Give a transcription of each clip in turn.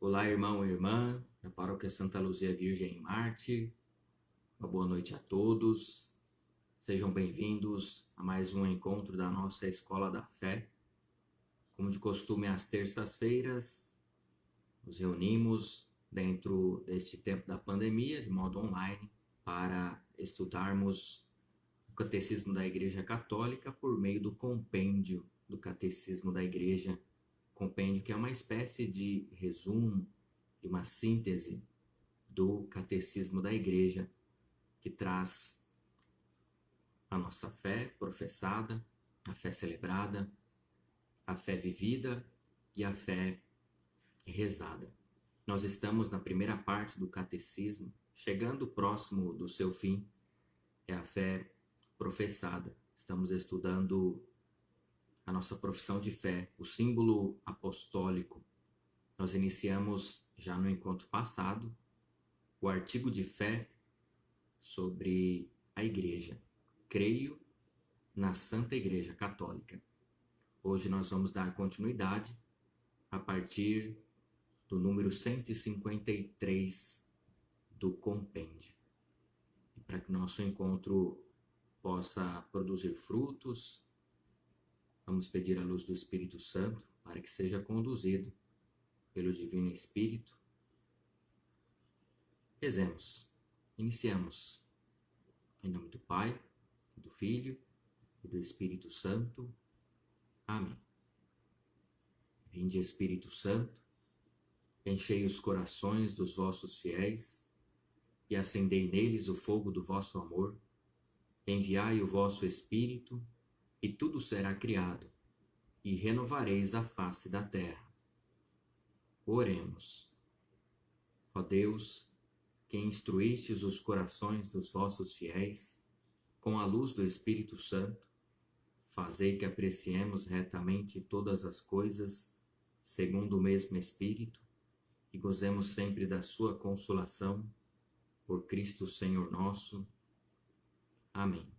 Olá, irmão e irmã, da Paróquia Santa Luzia Virgem em Marte. Uma boa noite a todos. Sejam bem-vindos a mais um encontro da nossa Escola da Fé. Como de costume, às terças-feiras, nos reunimos dentro deste tempo da pandemia, de modo online, para estudarmos o Catecismo da Igreja Católica por meio do compêndio do Catecismo da Igreja. Compêndio que é uma espécie de resumo, de uma síntese do Catecismo da Igreja, que traz a nossa fé professada, a fé celebrada, a fé vivida e a fé rezada. Nós estamos na primeira parte do Catecismo, chegando próximo do seu fim, é a fé professada. Estamos estudando a nossa profissão de fé, o símbolo apostólico. Nós iniciamos já no encontro passado o artigo de fé sobre a Igreja. Creio na Santa Igreja Católica. Hoje nós vamos dar continuidade a partir do número 153 do compêndio. E para que nosso encontro possa produzir frutos, vamos pedir a luz do Espírito Santo para que seja conduzido pelo Divino Espírito. Rezemos. Iniciamos. Em nome do Pai, do Filho e do Espírito Santo. Amém. Vinde, Espírito Santo, enchei os corações dos vossos fiéis e acendei neles o fogo do vosso amor. Enviai o vosso Espírito e tudo será criado, e renovareis a face da terra. Oremos. Ó Deus, que instruístes os corações dos vossos fiéis com a luz do Espírito Santo, fazei que apreciemos retamente todas as coisas, segundo o mesmo Espírito, e gozemos sempre da sua consolação, por Cristo Senhor nosso. Amém.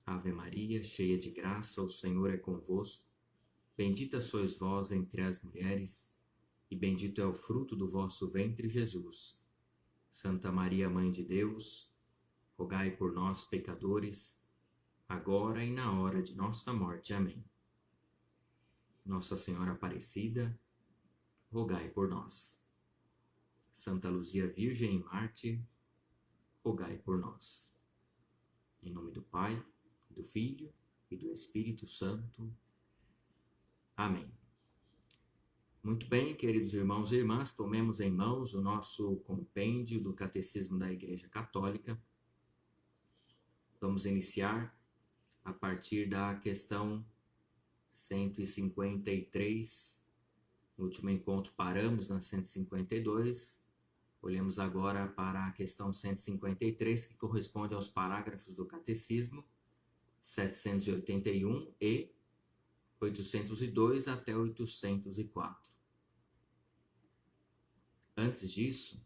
Ave Maria, cheia de graça, o Senhor é convosco. Bendita sois vós entre as mulheres, e bendito é o fruto do vosso ventre, Jesus. Santa Maria, Mãe de Deus, rogai por nós, pecadores, agora e na hora de nossa morte. Amém. Nossa Senhora Aparecida, rogai por nós. Santa Luzia Virgem em Marte, rogai por nós. Em nome do Pai, do Filho e do Espírito Santo. Amém. Muito bem, queridos irmãos e irmãs, tomemos em mãos o nosso compêndio do Catecismo da Igreja Católica. Vamos iniciar a partir da questão 153. No último encontro paramos na 152. Olhemos agora para a questão 153, que corresponde aos parágrafos do Catecismo 781 e 802 até 804. Antes disso,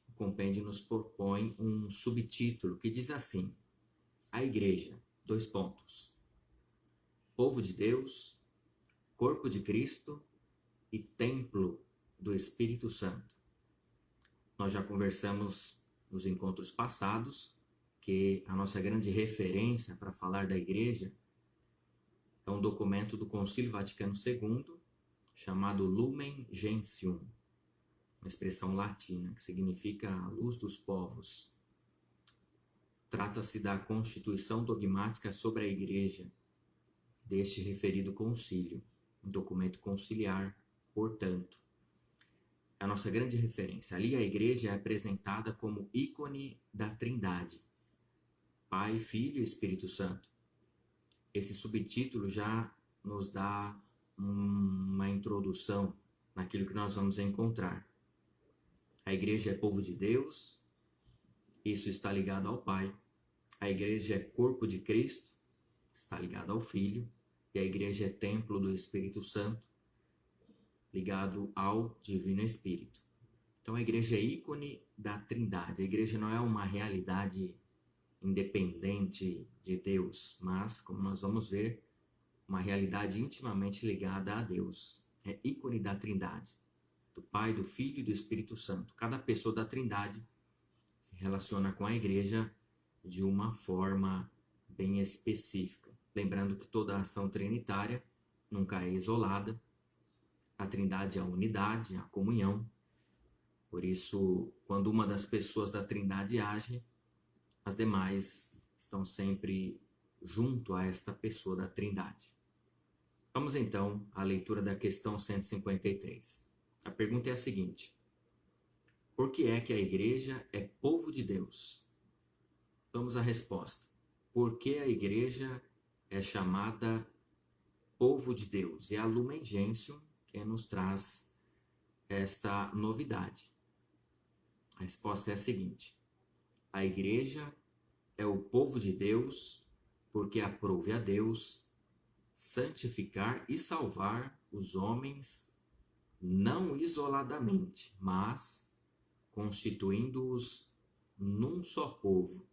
o compêndio nos propõe um subtítulo que diz assim: a Igreja, povo de Deus, corpo de Cristo e templo do Espírito Santo. Nós já conversamos nos encontros passados que a nossa grande referência para falar da Igreja é um documento do Concílio Vaticano II chamado Lumen Gentium, uma expressão latina que significa a luz dos povos. Trata-se da constituição dogmática sobre a Igreja deste referido concílio, um documento conciliar, portanto. É a nossa grande referência. Ali a Igreja é apresentada como ícone da Trindade, Pai, Filho e Espírito Santo. Esse subtítulo já nos dá uma introdução naquilo que nós vamos encontrar. A Igreja é povo de Deus, isso está ligado ao Pai. A Igreja é corpo de Cristo, está ligado ao Filho. E a Igreja é templo do Espírito Santo, ligado ao Divino Espírito. Então a Igreja é ícone da Trindade. A Igreja não é uma realidade independente de Deus, mas, como nós vamos ver, uma realidade intimamente ligada a Deus. É ícone da Trindade. do Pai, do Filho e do Espírito Santo. Cada pessoa da Trindade se relaciona com a igreja de uma forma bem específica. Lembrando que toda ação trinitária nunca é isolada. A Trindade é a unidade, a comunhão. Por isso, quando uma das pessoas da Trindade age, as demais estão sempre junto a esta pessoa da Trindade. Vamos então à leitura da questão 153. A pergunta é a seguinte: por que é que a igreja é povo de Deus? Vamos à resposta. Por que a igreja é chamada povo de Deus? E a Lumen Gentium que nos traz esta novidade. A resposta é a seguinte: a igreja é o povo de Deus porque aprouve a Deus santificar e salvar os homens não isoladamente, mas constituindo-os num só povo,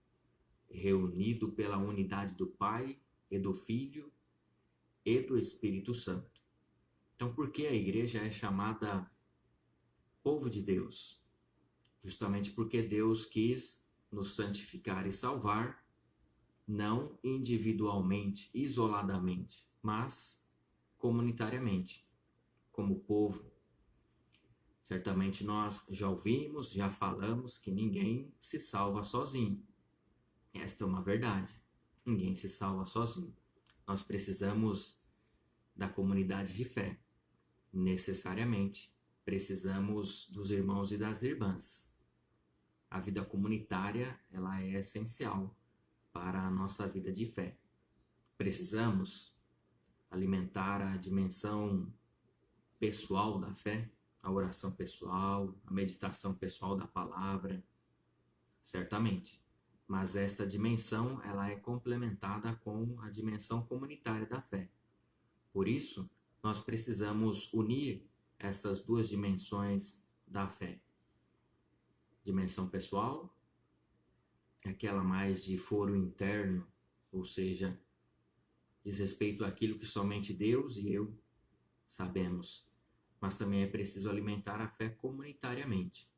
reunido pela unidade do Pai e do Filho e do Espírito Santo. Então, por que a igreja é chamada povo de Deus? Justamente porque Deus quis nos santificar e salvar, não individualmente, isoladamente, mas comunitariamente, como povo. Certamente nós já ouvimos, já falamos que ninguém se salva sozinho. Esta é uma verdade. Ninguém se salva sozinho. Nós precisamos da comunidade de fé. Necessariamente, precisamos dos irmãos e das irmãs. A vida comunitária, ela é essencial para a nossa vida de fé. Precisamos alimentar a dimensão pessoal da fé, a oração pessoal, a meditação pessoal da palavra, certamente. Mas esta dimensão, ela é complementada com a dimensão comunitária da fé. Por isso, nós precisamos unir essas duas dimensões da fé. Dimensão pessoal, aquela mais de foro interno, ou seja, diz respeito àquilo que somente Deus e eu sabemos. Mas também é preciso alimentar a fé comunitariamente.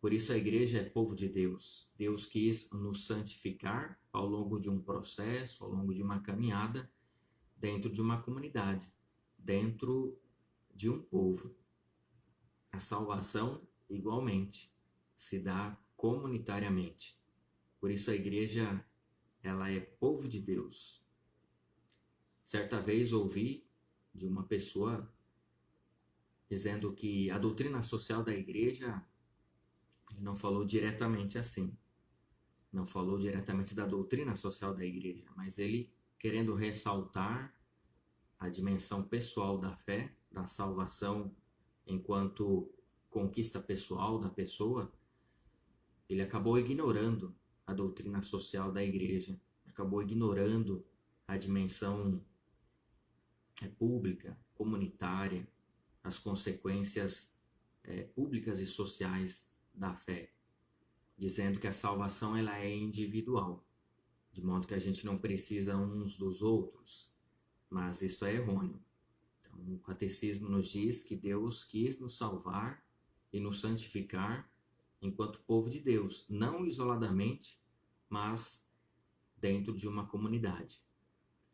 Por isso a igreja é povo de Deus. Deus quis nos santificar ao longo de um processo, ao longo de uma caminhada, dentro de uma comunidade, dentro de um povo. A salvação, igualmente, se dá comunitariamente. Por isso a igreja, ela é povo de Deus. Certa vez ouvi de uma pessoa dizendo que a doutrina social da igreja não falou diretamente assim. Não falou diretamente da doutrina social da igreja, mas ele querendo ressaltar a dimensão pessoal da fé, da salvação enquanto conquista pessoal da pessoa, ele acabou ignorando a doutrina social da igreja, acabou ignorando a dimensão pública, comunitária, as consequências públicas e sociais da fé, dizendo que a salvação ela é individual, de modo que a gente não precisa uns dos outros, mas isso é errôneo. Então, o catecismo nos diz que Deus quis nos salvar e nos santificar enquanto povo de Deus, não isoladamente, mas dentro de uma comunidade.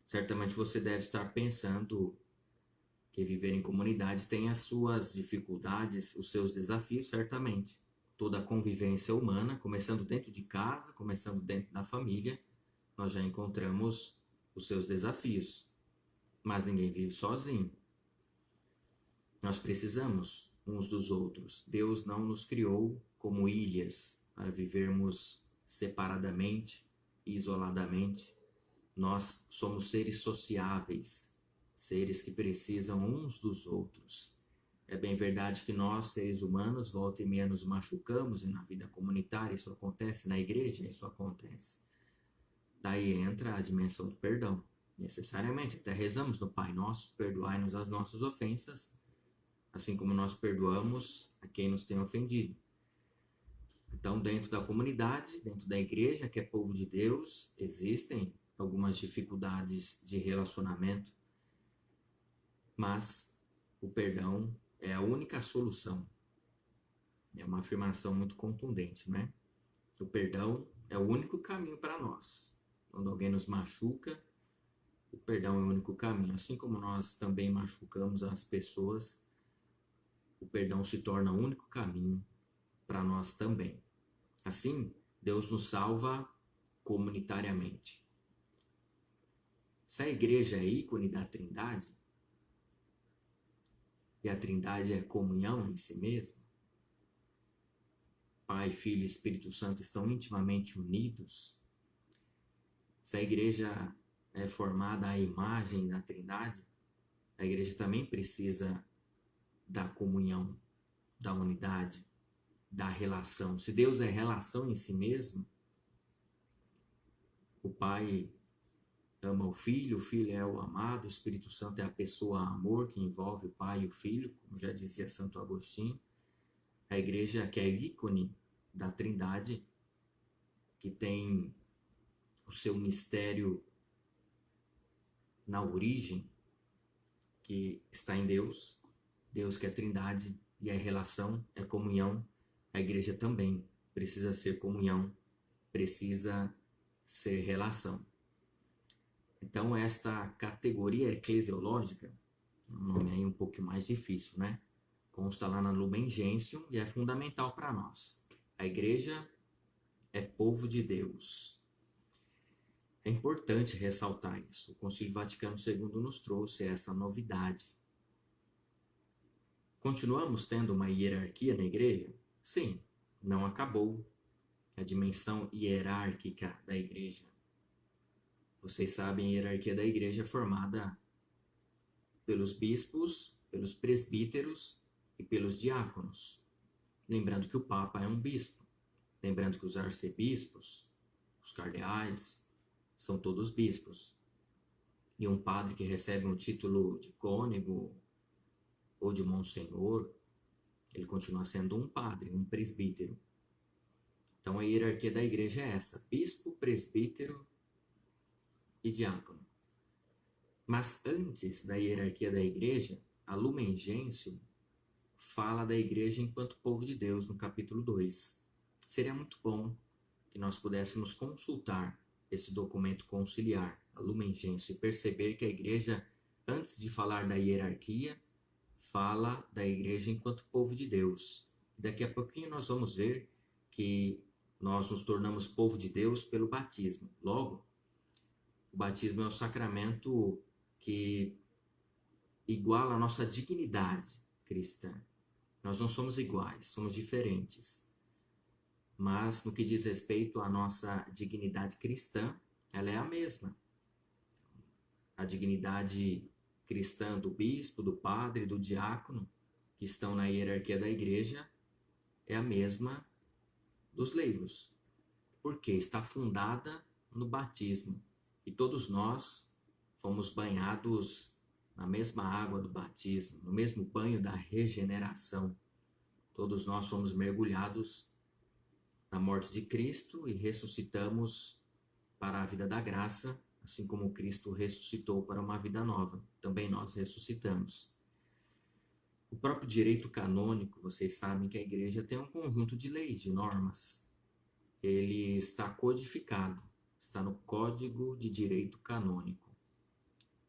Certamente você deve estar pensando que viver em comunidade tem as suas dificuldades, os seus desafios, certamente. Toda a convivência humana, começando dentro de casa, começando dentro da família, nós já encontramos os seus desafios. Mas ninguém vive sozinho. Nós precisamos uns dos outros. Deus não nos criou como ilhas para vivermos separadamente, isoladamente. Nós somos seres sociáveis, seres que precisam uns dos outros. É bem verdade que nós, seres humanos, volta e meia nos machucamos, e na vida comunitária isso acontece, na igreja isso acontece. Daí entra a dimensão do perdão. Necessariamente, até rezamos no Pai Nosso, perdoai-nos as nossas ofensas, assim como nós perdoamos a quem nos tem ofendido. Então, dentro da comunidade, dentro da igreja, que é povo de Deus, existem algumas dificuldades de relacionamento, mas o perdão é a única solução. É uma afirmação muito contundente, né? O perdão é o único caminho para nós. Quando alguém nos machuca, o perdão é o único caminho. Assim como nós também machucamos as pessoas, o perdão se torna o único caminho para nós também. Assim, Deus nos salva comunitariamente. Se a igreja é ícone da Trindade, e a Trindade é comunhão em si mesma, Pai, Filho e Espírito Santo estão intimamente unidos, se a igreja é formada à imagem da Trindade, a igreja também precisa da comunhão, da unidade, da relação. Se Deus é relação em si mesmo, o Pai ama o Filho é o amado, o Espírito Santo é a pessoa amor que envolve o Pai e o Filho, como já dizia Santo Agostinho. A igreja, que é ícone da Trindade, que tem o seu mistério na origem, que está em Deus, Deus que é Trindade, e é relação, é comunhão. A igreja também precisa ser comunhão, precisa ser relação. Então, esta categoria eclesiológica, um nome aí um pouco mais difícil, né? Consta lá na Lumen Gentium e é fundamental para nós. A igreja é povo de Deus. É importante ressaltar isso. O Concílio Vaticano II nos trouxe essa novidade. Continuamos tendo uma hierarquia na igreja? Sim, não acabou a dimensão hierárquica da igreja. Vocês sabem, a hierarquia da igreja é formada pelos bispos, pelos presbíteros e pelos diáconos. Lembrando que o Papa é um bispo. Lembrando que os arcebispos, os cardeais, são todos bispos. E um padre que recebe um título de cônego ou de monsenhor, ele continua sendo um padre, um presbítero. Então a hierarquia da igreja é essa: bispo, presbítero e diácono. Mas antes da hierarquia da igreja, a Lumen Gentium fala da igreja enquanto povo de Deus, no capítulo 2. Seria muito bom que nós pudéssemos consultar esse documento conciliar, a Lumen Gentium, e perceber que a igreja, antes de falar da hierarquia, fala da igreja enquanto povo de Deus. Daqui a pouquinho nós vamos ver que nós nos tornamos povo de Deus pelo batismo. Logo, o batismo é o sacramento que iguala a nossa dignidade cristã. Nós não somos iguais, somos diferentes. Mas no que diz respeito à nossa dignidade cristã, ela é a mesma. A dignidade cristã do bispo, do padre, do diácono, que estão na hierarquia da igreja, é a mesma dos leigos. Porque está fundada no batismo. E todos nós fomos banhados na mesma água do batismo, no mesmo banho da regeneração. Todos nós fomos mergulhados na morte de Cristo e ressuscitamos para a vida da graça, assim como Cristo ressuscitou para uma vida nova. Também nós ressuscitamos. O próprio direito canônico, vocês sabem que a igreja tem um conjunto de leis, de normas. Ele está codificado, está no Código de Direito Canônico.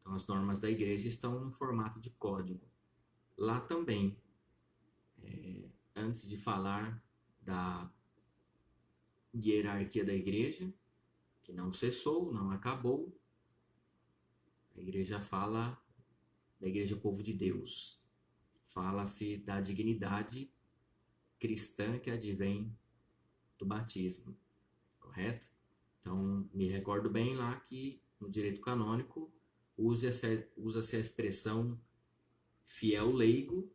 Então, as normas da igreja estão no formato de código. Lá também, antes de falar da hierarquia da igreja, que não cessou, não acabou, a igreja fala da igreja povo de Deus. Fala-se da dignidade cristã que advém do batismo, correto? Então, me recordo bem lá que no direito canônico usa-se a expressão fiel leigo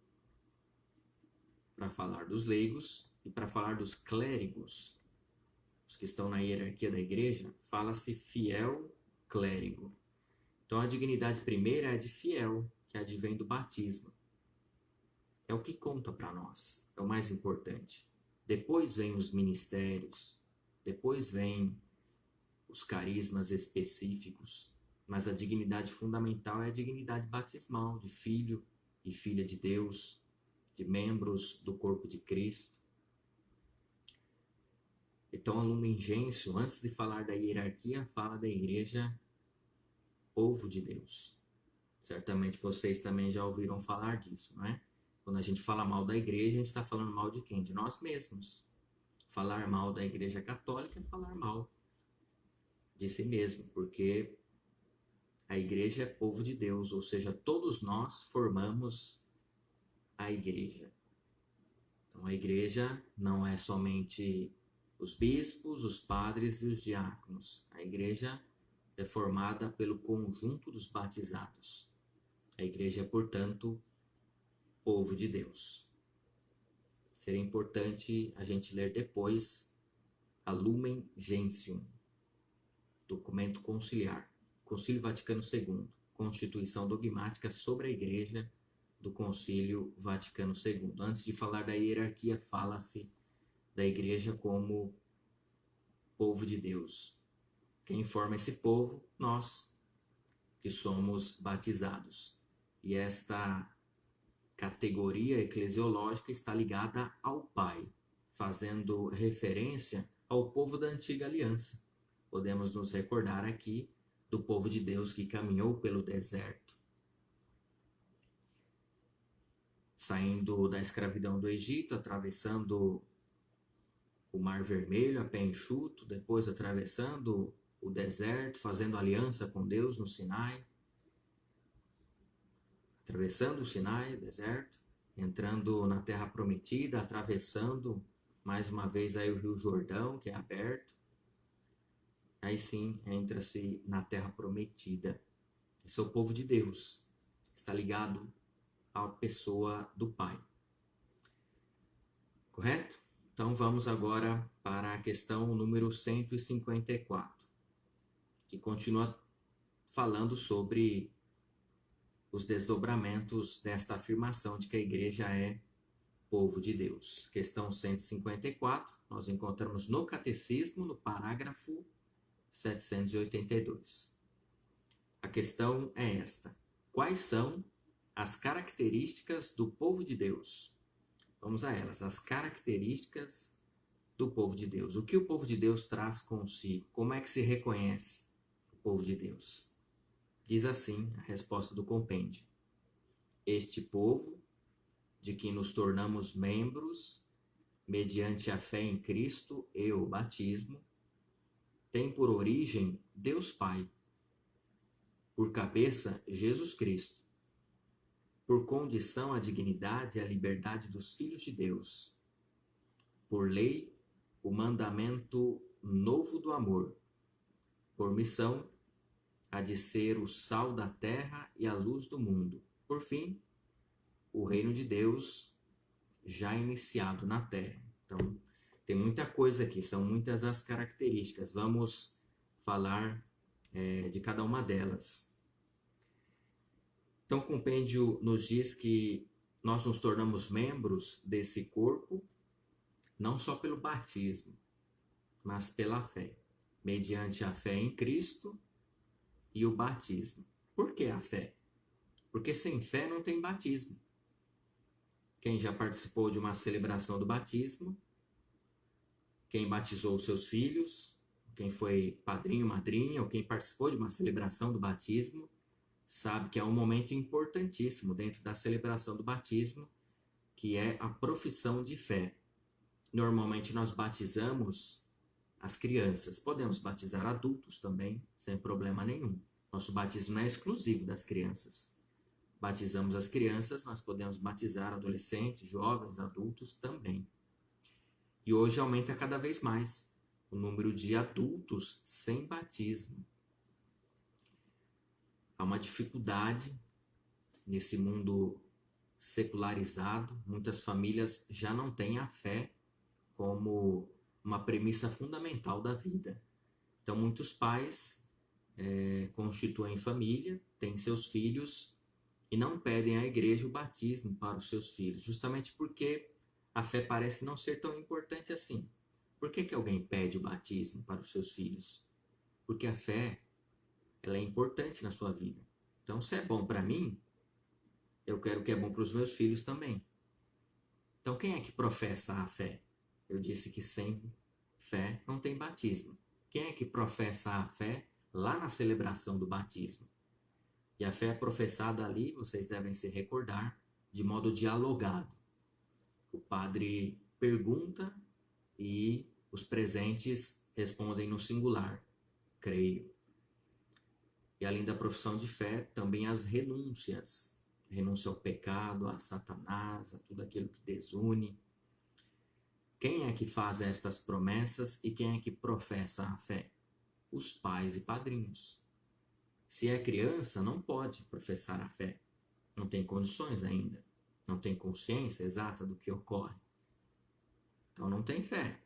para falar dos leigos e para falar dos clérigos, os que estão na hierarquia da igreja, fala-se fiel clérigo. Então a dignidade primeira é a de fiel, que advém do batismo. É o que conta para nós, é o mais importante. Depois vem os ministérios, depois vem os carismas específicos, mas a dignidade fundamental é a dignidade batismal, de filho e filha de Deus, de membros do corpo de Cristo. Então, a Lumen Gentium, antes de falar da hierarquia, fala da igreja, povo de Deus. Certamente vocês também já ouviram falar disso, não é? Quando a gente fala mal da igreja, a gente está falando mal de quem? De nós mesmos. Falar mal da igreja católica é falar mal de si mesmo, porque a igreja é povo de Deus, ou seja, todos nós formamos a igreja. Então, a igreja não é somente os bispos, os padres e os diáconos. A igreja é formada pelo conjunto dos batizados. A igreja é, portanto, povo de Deus. Seria importante a gente ler depois a Lumen Gentium, documento conciliar, Concílio Vaticano II, Constituição dogmática sobre a igreja do Concílio Vaticano II. Antes de falar da hierarquia, fala-se da igreja como povo de Deus. Quem forma esse povo? Nós, que somos batizados. E esta categoria eclesiológica está ligada ao Pai, fazendo referência ao povo da antiga aliança. Podemos nos recordar aqui do povo de Deus que caminhou pelo deserto, saindo da escravidão do Egito, atravessando o Mar Vermelho a pé enxuto, depois atravessando o deserto, fazendo aliança com Deus no Sinai, atravessando o Sinai, deserto, entrando na Terra Prometida, atravessando mais uma vez aí o Rio Jordão, que é aberto. Aí sim, entra-se na Terra Prometida. Esse é o povo de Deus, está ligado à pessoa do Pai. Correto? Então vamos agora para a questão número 154, que continua falando sobre os desdobramentos desta afirmação de que a igreja é povo de Deus. Questão 154, nós encontramos no Catecismo, no parágrafo 782. A questão é esta: quais são as características do povo de Deus? Vamos a elas, as características do povo de Deus. O que o povo de Deus traz consigo? Como é que se reconhece o povo de Deus? Diz assim a resposta do compêndio: este povo, de que nos tornamos membros, mediante a fé em Cristo e o batismo, tem por origem Deus Pai, por cabeça Jesus Cristo, por condição a dignidade e a liberdade dos filhos de Deus, por lei o mandamento novo do amor, por missão a de ser o sal da terra e a luz do mundo, por fim, o reino de Deus já iniciado na terra. Então, tem muita coisa aqui, são muitas as características. Vamos falar de cada uma delas. Então, o compêndio nos diz que nós nos tornamos membros desse corpo, não só pelo batismo, mas pela fé, mediante a fé em Cristo e o batismo. Por que a fé? Porque sem fé não tem batismo. Quem já participou de uma celebração do batismo, quem batizou os seus filhos, quem foi padrinho, madrinha, ou quem participou de uma celebração do batismo, sabe que é um momento importantíssimo dentro da celebração do batismo, que é a profissão de fé. Normalmente nós batizamos as crianças, podemos batizar adultos também, sem problema nenhum. Nosso batismo não é exclusivo das crianças. Batizamos as crianças, mas podemos batizar adolescentes, jovens, adultos também. E hoje aumenta cada vez mais o número de adultos sem batismo. Há uma dificuldade nesse mundo secularizado. Muitas famílias já não têm a fé como uma premissa fundamental da vida. Então, muitos pais constituem família, têm seus filhos e não pedem à igreja o batismo para os seus filhos, justamente porque a fé parece não ser tão importante assim. Por que alguém pede o batismo para os seus filhos? Porque a fé, ela é importante na sua vida. Então, se é bom para mim, eu quero que é bom para os meus filhos também. Então, quem é que professa a fé? Eu disse que sem fé não tem batismo. Quem é que professa a fé lá na celebração do batismo? E a fé é professada ali, vocês devem se recordar, de modo dialogado. O padre pergunta e os presentes respondem no singular, creio. E além da profissão de fé, também as renúncias. Renúncia ao pecado, a Satanás, a tudo aquilo que desune. Quem é que faz estas promessas e quem é que professa a fé? Os pais e padrinhos. Se é criança, não pode professar a fé. Não tem condições ainda. Não tem consciência exata do que ocorre. Então não tem fé.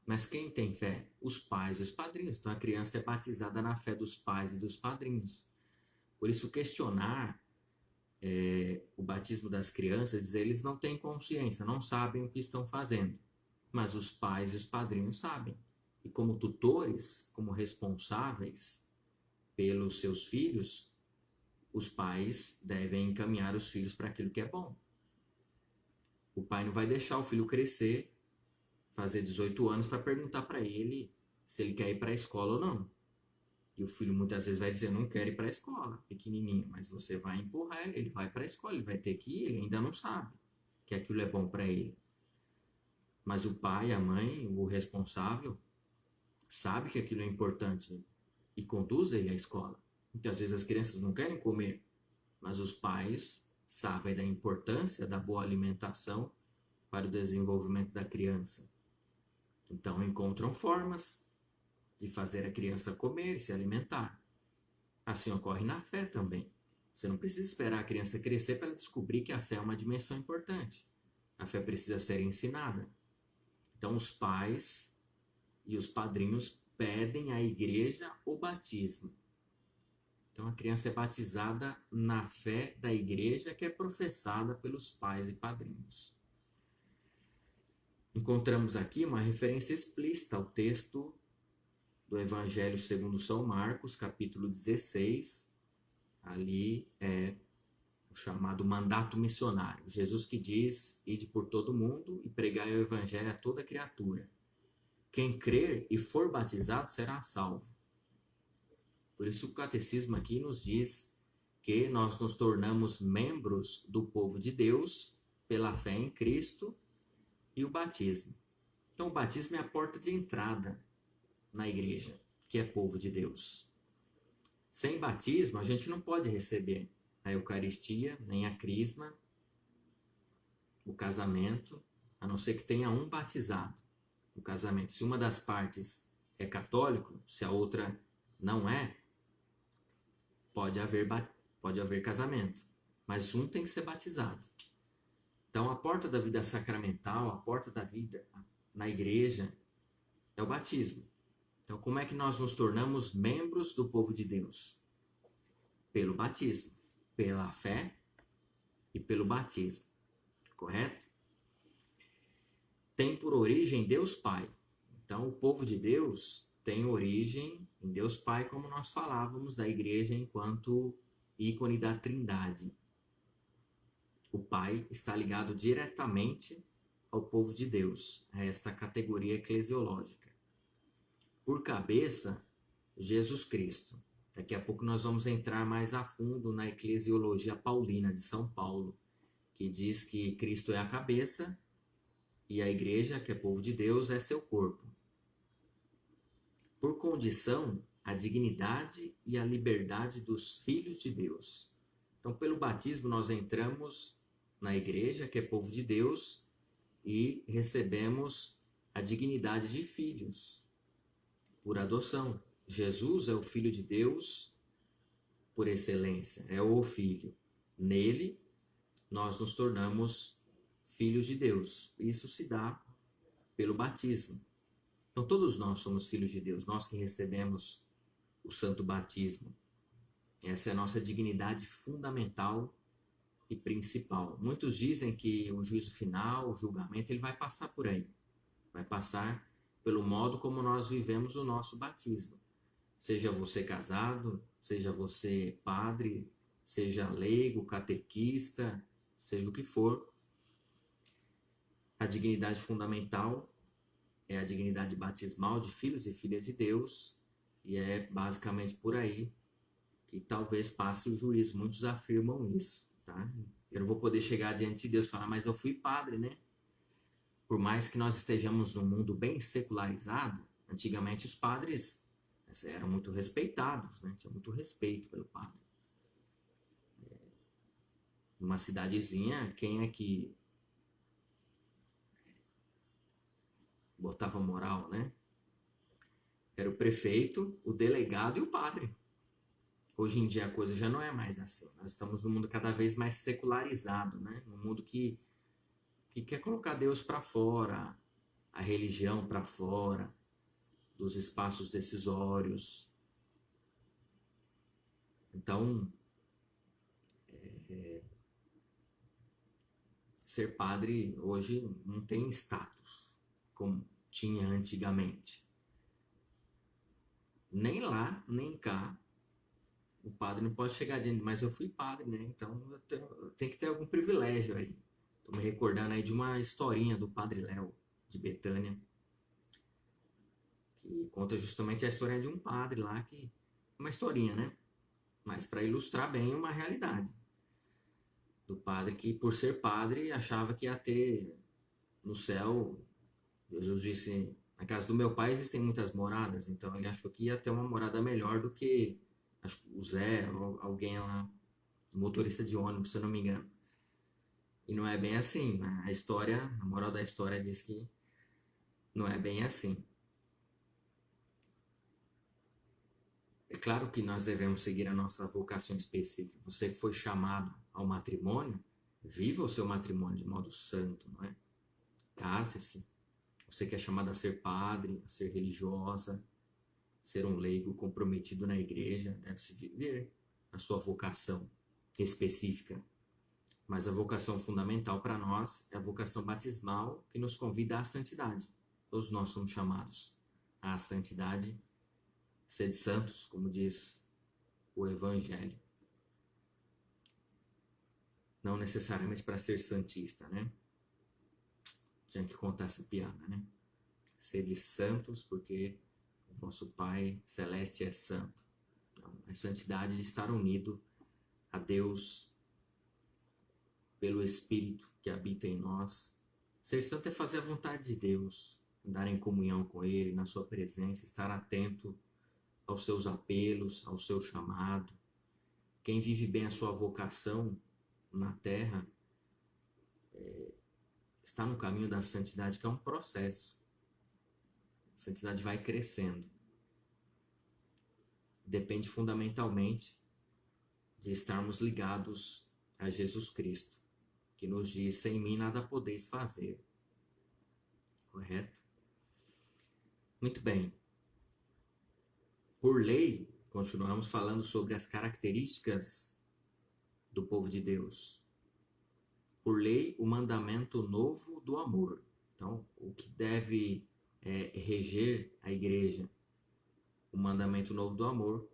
Mas quem tem fé? Os pais e os padrinhos. Então a criança é batizada na fé dos pais e dos padrinhos. Por isso questionar o batismo das crianças, dizer eles não têm consciência, não sabem o que estão fazendo. Mas os pais e os padrinhos sabem. E como tutores, como responsáveis pelos seus filhos, os pais devem encaminhar os filhos para aquilo que é bom. O pai não vai deixar o filho crescer, fazer 18 anos para perguntar para ele se ele quer ir para a escola ou não. E o filho muitas vezes vai dizer, não quero ir para a escola, pequenininho, mas você vai empurrar ele, ele vai para a escola, ele vai ter que ir, ele ainda não sabe que aquilo é bom para ele. Mas o pai, a mãe, o responsável, sabe que aquilo é importante e conduz ele à escola. Muitas vezes as crianças não querem comer, mas os pais sabem da importância da boa alimentação para o desenvolvimento da criança. Então encontram formas de fazer a criança comer e se alimentar. Assim ocorre na fé também. Você não precisa esperar a criança crescer para descobrir que a fé é uma dimensão importante. A fé precisa ser ensinada. Então os pais e os padrinhos pedem à igreja o batismo. Então a criança é batizada na fé da igreja que é professada pelos pais e padrinhos. Encontramos aqui uma referência explícita ao texto do Evangelho segundo São Marcos, capítulo 16. Ali é o chamado mandato missionário. Jesus que diz, ide por todo mundo e pregai o Evangelho a toda criatura. Quem crer e for batizado será salvo. Por isso o catecismo aqui nos diz que nós nos tornamos membros do povo de Deus pela fé em Cristo e o batismo. Então o batismo é a porta de entrada na igreja, que é povo de Deus. Sem batismo a gente não pode receber a Eucaristia, nem a Crisma, o casamento, a não ser que tenha um batizado no casamento. Se uma das partes é católico, se a outra não é, pode haver casamento, mas um tem que ser batizado. Então a porta da vida sacramental, a porta da vida na igreja é o batismo. Então como é que nós nos tornamos membros do povo de Deus? Pelo batismo, pela fé e pelo batismo, correto? Tem por origem Deus Pai. Então o povo de Deus tem origem em Deus Pai, como nós falávamos da igreja enquanto ícone da Trindade. O Pai está ligado diretamente ao povo de Deus, a esta categoria eclesiológica. Por cabeça, Jesus Cristo. Daqui a pouco nós vamos entrar mais a fundo na eclesiologia paulina de São Paulo, que diz que Cristo é a cabeça e a igreja, que é povo de Deus, é seu corpo. Por condição, a dignidade e a liberdade dos filhos de Deus. Então, pelo batismo, nós entramos na igreja, que é povo de Deus, e recebemos a dignidade de filhos por adoção. Jesus é o Filho de Deus por excelência, é o Filho. Nele, nós nos tornamos filhos de Deus. Isso se dá pelo batismo. Então, todos nós somos filhos de Deus, nós que recebemos o santo batismo. Essa é a nossa dignidade fundamental e principal. Muitos dizem que o juízo final, o julgamento, ele vai passar por aí. Vai passar pelo modo como nós vivemos o nosso batismo. Seja você casado, seja você padre, seja leigo, catequista, seja o que for. A dignidade fundamental é a dignidade batismal de filhos e filhas de Deus, e é basicamente por aí que talvez passe o juízo. Muitos afirmam isso, tá? Eu não vou poder chegar diante de Deus e falar, mas eu fui padre, né? Por mais que nós estejamos num mundo bem secularizado, antigamente os padres eram muito respeitados, né? Tinha muito respeito pelo padre. Numa cidadezinha, quem é que botava moral, né? Era o prefeito, o delegado e o padre. Hoje em dia a coisa já não é mais assim. Nós estamos num mundo cada vez mais secularizado, né? Um mundo que quer colocar Deus para fora, a religião para fora dos espaços decisórios. Então, ser padre hoje não tem status como tinha antigamente. Nem lá, nem cá, o padre não pode chegar dizendo, mas eu fui padre, né? Então eu tenho que ter algum privilégio aí. Estou me recordando aí de uma historinha do Padre Léo, de Betânia, que conta justamente a história de um padre lá, que uma historinha, né? Mas para ilustrar bem uma realidade. Do padre que, por ser padre, achava que ia ter no céu. Jesus disse: na casa do meu pai existem muitas moradas, então ele achou que ia ter uma morada melhor do que acho, o Zé ou alguém lá, motorista de ônibus, se eu não me engano. E não é bem assim, né? A moral da história diz que não é bem assim. É claro que nós devemos seguir a nossa vocação específica. Você que foi chamado ao matrimônio, viva o seu matrimônio de modo santo, não é? Case-se. Você que é chamado a ser padre, a ser religiosa, ser um leigo comprometido na igreja, deve-se viver a sua vocação específica. Mas a vocação fundamental para nós é a vocação batismal que nos convida à santidade. Todos nós somos chamados à santidade, sede santos, como diz o Evangelho. Não necessariamente para ser santista, né? Tinha que contar essa piada, né? Sede santos, porque o vosso Pai Celeste é santo. Então, a santidade de estar unido a Deus pelo Espírito que habita em nós. Ser santo é fazer a vontade de Deus, andar em comunhão com Ele, na sua presença, estar atento aos seus apelos, ao seu chamado. Quem vive bem a sua vocação na terra está no caminho da santidade, que é um processo. A santidade vai crescendo. Depende fundamentalmente de estarmos ligados a Jesus Cristo, que nos diz: sem mim nada podeis fazer. Correto? Muito bem. Por lei, continuamos falando sobre as características do povo de Deus. Por lei, o mandamento novo do amor. Então, o que deve reger a igreja? O mandamento novo do amor,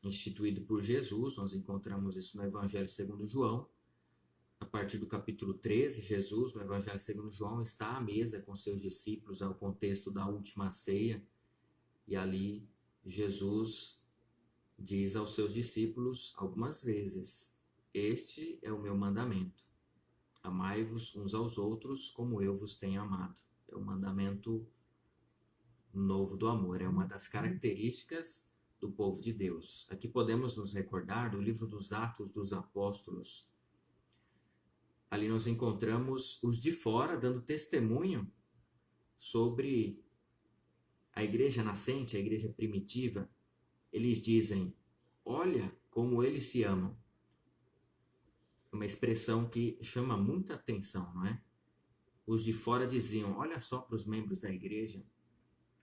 instituído por Jesus. Nós encontramos isso no Evangelho segundo João. A partir do capítulo 13, Jesus, no Evangelho segundo João, está à mesa com seus discípulos, é o contexto da última ceia, e ali Jesus diz aos seus discípulos algumas vezes: este é o meu mandamento, amai-vos uns aos outros como eu vos tenho amado. É o mandamento novo do amor, é uma das características do povo de Deus. Aqui podemos nos recordar do livro dos Atos dos Apóstolos. Ali nós encontramos os de fora dando testemunho sobre a igreja nascente, a igreja primitiva. Eles dizem: olha como eles se amam. Uma expressão que chama muita atenção, não é? Os de fora diziam: olha só para os membros da igreja,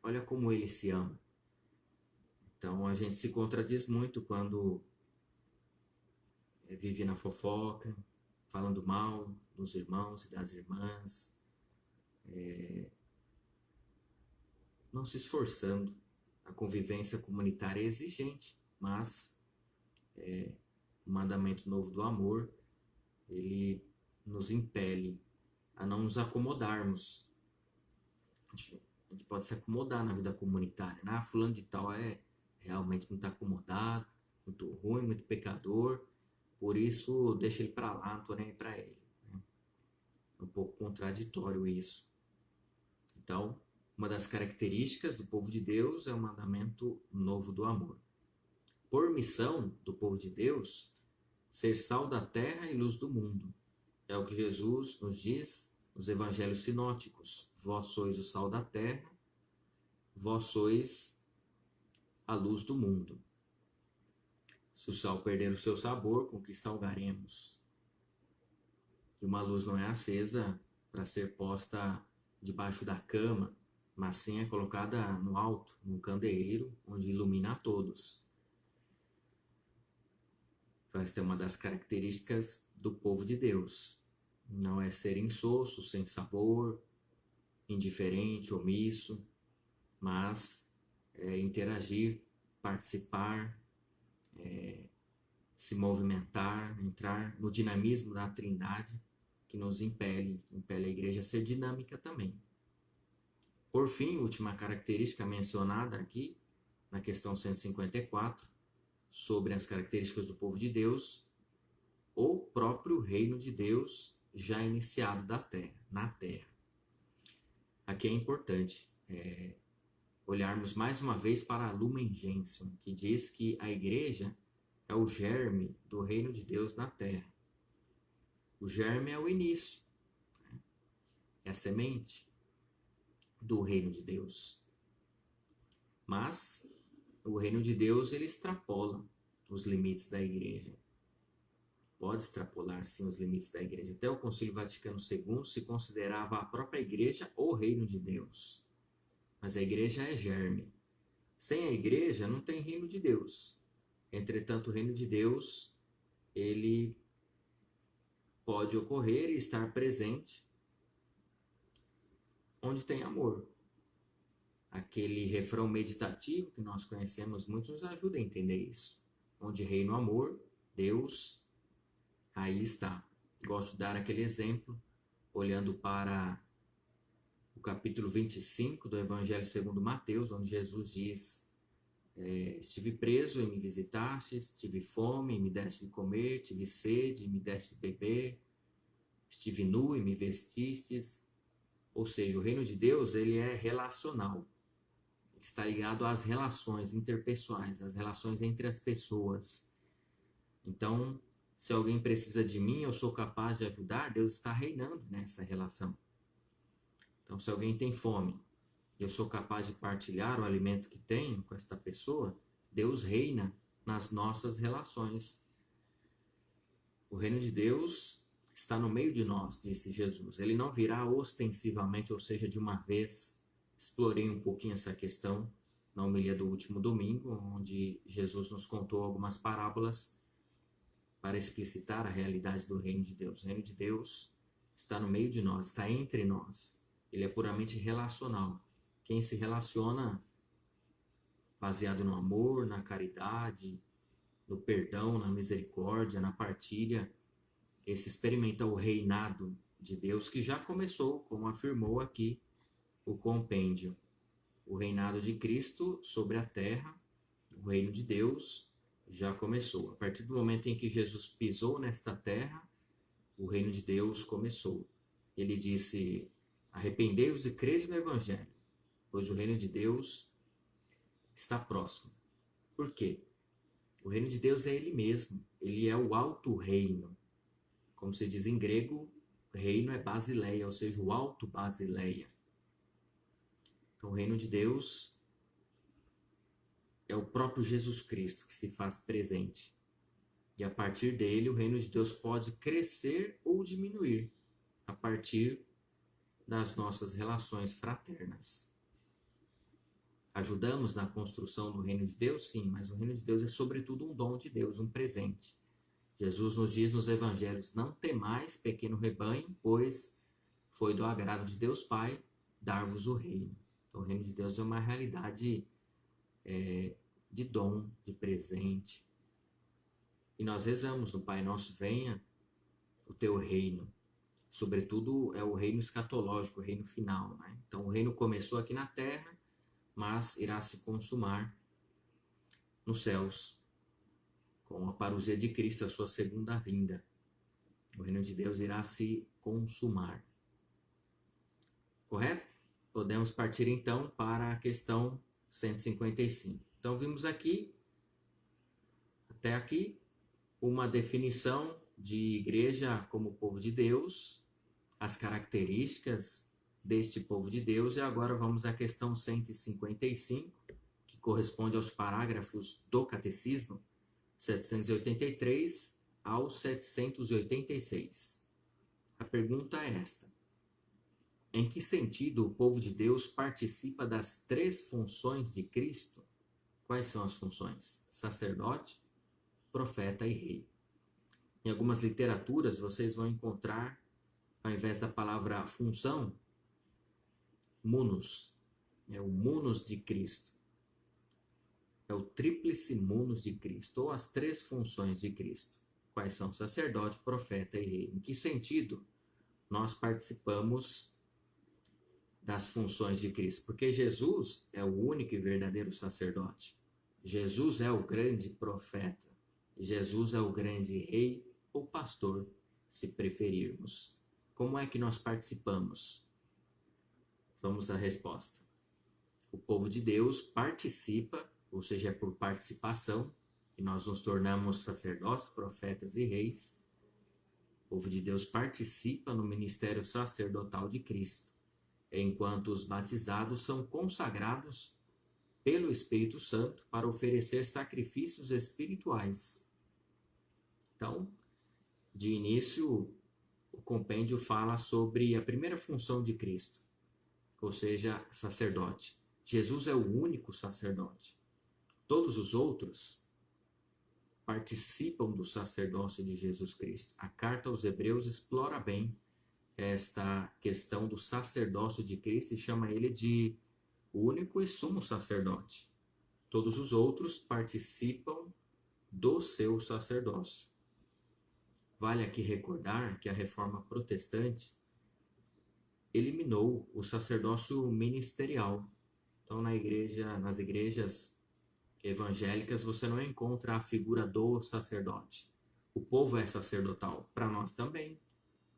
olha como eles se amam. Então a gente se contradiz muito quando vive na fofoca, falando mal dos irmãos e das irmãs, não se esforçando. A convivência comunitária é exigente, mas o mandamento novo do amor, ele nos impele a não nos acomodarmos. A gente pode se acomodar na vida comunitária, né? Fulano de tal é realmente muito acomodado, muito ruim, muito pecador, por isso deixa ele para lá, não tô nem aí para ele. Né? É um pouco contraditório isso. Então, uma das características do povo de Deus é o mandamento novo do amor. Por missão do povo de Deus, ser sal da terra e luz do mundo. É o que Jesus nos diz nos evangelhos sinóticos. Vós sois o sal da terra, vós sois a luz do mundo. Se o sal perder o seu sabor, com que salgaremos? E uma luz não é acesa para ser posta debaixo da cama, mas sim é colocada no alto, num candeeiro, onde ilumina a todos. Então, esta é uma das características do povo de Deus. Não é ser insosso, sem sabor, indiferente, omisso, mas interagir, participar, se movimentar, entrar no dinamismo da Trindade que nos impele a igreja a ser dinâmica também. Por fim, última característica mencionada aqui, na questão 154, sobre as características do povo de Deus, o próprio reino de Deus já iniciado na terra. Aqui é importante olharmos mais uma vez para a Lumen Gentium, que diz que a igreja é o germe do reino de Deus na terra. O germe é o início, é a semente do reino de Deus. Mas o reino de Deus, ele extrapola os limites da igreja. Pode extrapolar, sim, os limites da igreja. Até o Concílio Vaticano II se considerava a própria igreja o reino de Deus. Mas a igreja é germe. Sem a igreja não tem reino de Deus. Entretanto, o reino de Deus, ele pode ocorrer e estar presente onde tem amor. Aquele refrão meditativo que nós conhecemos muito nos ajuda a entender isso. Onde reina o amor, Deus, aí está. Gosto de dar aquele exemplo, olhando para o capítulo 25 do Evangelho segundo Mateus, onde Jesus diz: estive preso e me vistastes, tive fome e me deste de comer, tive sede e me deste de beber, estive nu e me vestistes. Ou seja, o reino de Deus, ele é relacional. Está ligado às relações interpessoais, às relações entre as pessoas. Então, se alguém precisa de mim, eu sou capaz de ajudar, Deus está reinando nessa relação. Então, se alguém tem fome, eu sou capaz de partilhar o alimento que tenho com esta pessoa, Deus reina nas nossas relações. O reino de Deus está no meio de nós, disse Jesus. Ele não virá ostensivamente, ou seja, de uma vez. Explorei um pouquinho essa questão na homilia do último domingo, onde Jesus nos contou algumas parábolas para explicitar a realidade do reino de Deus. O reino de Deus está no meio de nós, está entre nós. Ele é puramente relacional. Quem se relaciona baseado no amor, na caridade, no perdão, na misericórdia, na partilha, esse experimenta o reinado de Deus que já começou, como afirmou aqui o compêndio. O reinado de Cristo sobre a terra, o reino de Deus, já começou. A partir do momento em que Jesus pisou nesta terra, o reino de Deus começou. Ele disse: arrependei-vos e crede no Evangelho, pois o reino de Deus está próximo. Por quê? O reino de Deus é ele mesmo. Ele é o alto reino. Como se diz em grego, reino é basileia, ou seja, o alto basileia. Então, o reino de Deus é o próprio Jesus Cristo que se faz presente. E a partir dele, o reino de Deus pode crescer ou diminuir a partir das nossas relações fraternas. Ajudamos na construção do reino de Deus? Sim, mas o reino de Deus é sobretudo um dom de Deus, um presente. Jesus nos diz nos evangelhos: não temais, pequeno rebanho, pois foi do agrado de Deus Pai dar-vos o reino. Então, o reino de Deus é uma realidade de dom, de presente. E nós rezamos no Pai Nosso: venha o teu reino. sobretudo, é o reino escatológico, o reino final, né? Então, o reino começou aqui na terra, mas irá se consumar nos céus, com a parousia de Cristo, a sua segunda vinda. O reino de Deus irá se consumar. Correto? Podemos partir então para a questão 155. Então, vimos aqui, até aqui, uma definição de igreja como povo de Deus, as características deste povo de Deus, e agora vamos à questão 155, que corresponde aos parágrafos do Catecismo, 783 ao 786. A pergunta é esta: em que sentido o povo de Deus participa das três funções de Cristo? Quais são as funções? Sacerdote, profeta e rei. Em algumas literaturas vocês vão encontrar, ao invés da palavra função, munus. É o munus de Cristo. É o tríplice munus de Cristo, ou as três funções de Cristo. Quais são? Sacerdote, profeta e rei. Em que sentido nós participamos das funções de Cristo? Porque Jesus é o único e verdadeiro sacerdote. Jesus é o grande profeta. Jesus é o grande rei ou pastor, se preferirmos. Como é que nós participamos? Vamos à resposta. O povo de Deus participa, ou seja, é por participação que nós nos tornamos sacerdotes, profetas e reis. O povo de Deus participa no ministério sacerdotal de Cristo, enquanto os batizados são consagrados pelo Espírito Santo para oferecer sacrifícios espirituais. Então, de início, o compêndio fala sobre a primeira função de Cristo, ou seja, sacerdote. Jesus é o único sacerdote. Todos os outros participam do sacerdócio de Jesus Cristo. A carta aos Hebreus explora bem esta questão do sacerdócio de Cristo e chama ele de único e sumo sacerdote. Todos os outros participam do seu sacerdócio. Vale aqui recordar que a Reforma Protestante eliminou o sacerdócio ministerial. Então, nas igrejas evangélicas, você não encontra a figura do sacerdote. O povo é sacerdotal, para nós também.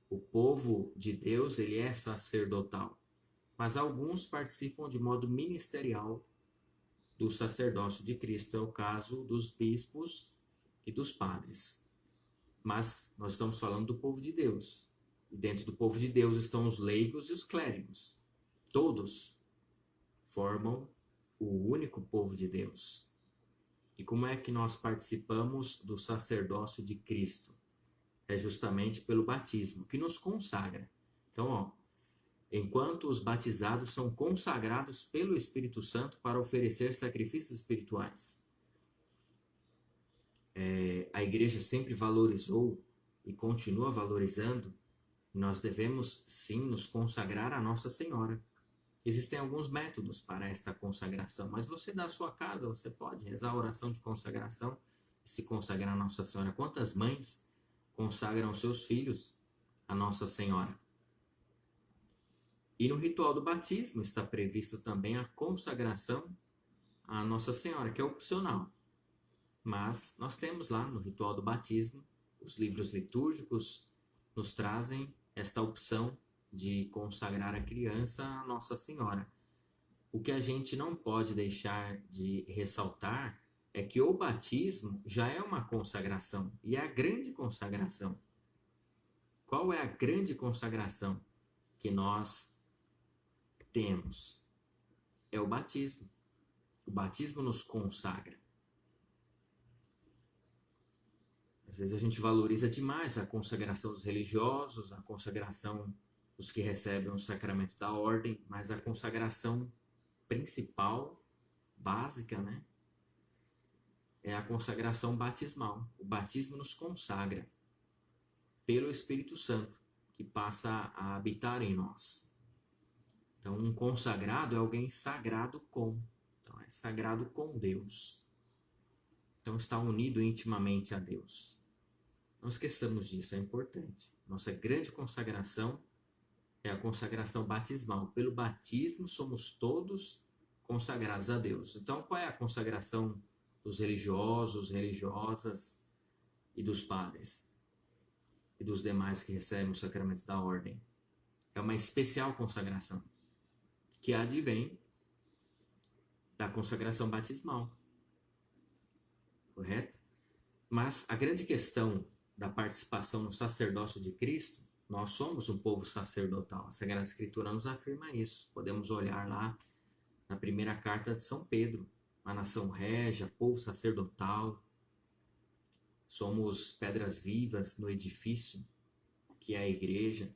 O povo de Deus, ele é sacerdotal. Mas alguns participam de modo ministerial do sacerdócio de Cristo. É o caso dos bispos e dos padres. Mas nós estamos falando do povo de Deus. E dentro do povo de Deus estão os leigos e os clérigos. Todos formam o único povo de Deus. E como é que nós participamos do sacerdócio de Cristo? É justamente pelo batismo, que nos consagra. Então, enquanto os batizados são consagrados pelo Espírito Santo para oferecer sacrifícios espirituais, a igreja sempre valorizou e continua valorizando, nós devemos sim nos consagrar a Nossa Senhora. Existem alguns métodos para esta consagração, mas você da sua casa, você pode rezar a oração de consagração e se consagrar a Nossa Senhora. Quantas mães consagram seus filhos a Nossa Senhora? E no ritual do batismo está previsto também a consagração à Nossa Senhora, que é opcional. Mas nós temos lá no ritual do batismo, os livros litúrgicos nos trazem esta opção de consagrar a criança à Nossa Senhora. O que a gente não pode deixar de ressaltar é que o batismo já é uma consagração, e é a grande consagração. Qual é a grande consagração que nós temos? É o batismo. O batismo nos consagra. Às vezes a gente valoriza demais a consagração dos religiosos, a consagração dos que recebem o sacramento da ordem, mas a consagração principal, básica, né, é a consagração batismal. O batismo nos consagra pelo Espírito Santo, que passa a habitar em nós. Então, um consagrado é alguém sagrado com. Então, é sagrado com Deus. Então, está unido intimamente a Deus. Não esqueçamos disso, é importante. Nossa grande consagração é a consagração batismal. Pelo batismo somos todos consagrados a Deus. Então, qual é a consagração dos religiosos, religiosas e dos padres e dos demais que recebem o sacramento da ordem? É uma especial consagração que advém da consagração batismal, correto? Mas a grande questão da participação no sacerdócio de Cristo, nós somos um povo sacerdotal. A Sagrada Escritura nos afirma isso. Podemos olhar lá na primeira carta de São Pedro, a nação régia, povo sacerdotal. Somos pedras vivas no edifício que é a igreja.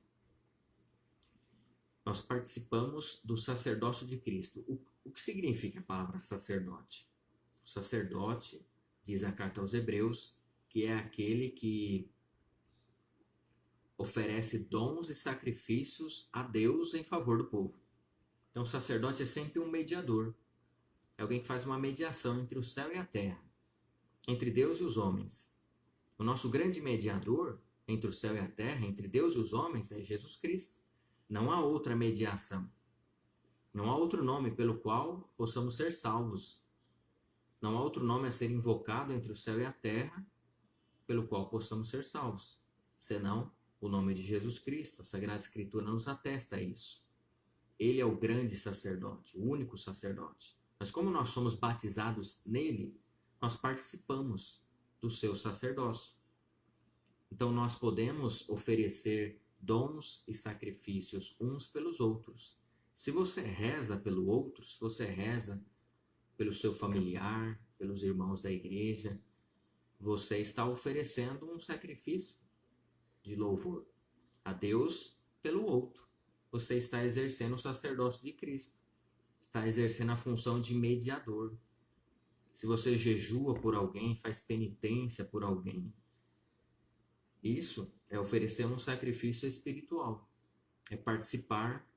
Nós participamos do sacerdócio de Cristo. O que significa a palavra sacerdote? O sacerdote, diz a carta aos Hebreus, que é aquele que oferece dons e sacrifícios a Deus em favor do povo. Então, o sacerdote é sempre um mediador. É alguém que faz uma mediação entre o céu e a terra, entre Deus e os homens. O nosso grande mediador entre o céu e a terra, entre Deus e os homens, é Jesus Cristo. Não há outra mediação. Não há outro nome pelo qual possamos ser salvos. Não há outro nome a ser invocado entre o céu e a terra pelo qual possamos ser salvos, senão o nome de Jesus Cristo. A Sagrada Escritura nos atesta a isso. Ele é o grande sacerdote, o único sacerdote. Mas como nós somos batizados nele, nós participamos do seu sacerdócio. Então nós podemos oferecer dons e sacrifícios uns pelos outros. Se você reza pelo outro, se você reza pelo seu familiar, pelos irmãos da igreja, você está oferecendo um sacrifício de louvor a Deus pelo outro. Você está exercendo o sacerdócio de Cristo. Está exercendo a função de mediador. Se você jejua por alguém, faz penitência por alguém, isso é oferecer um sacrifício espiritual. É participar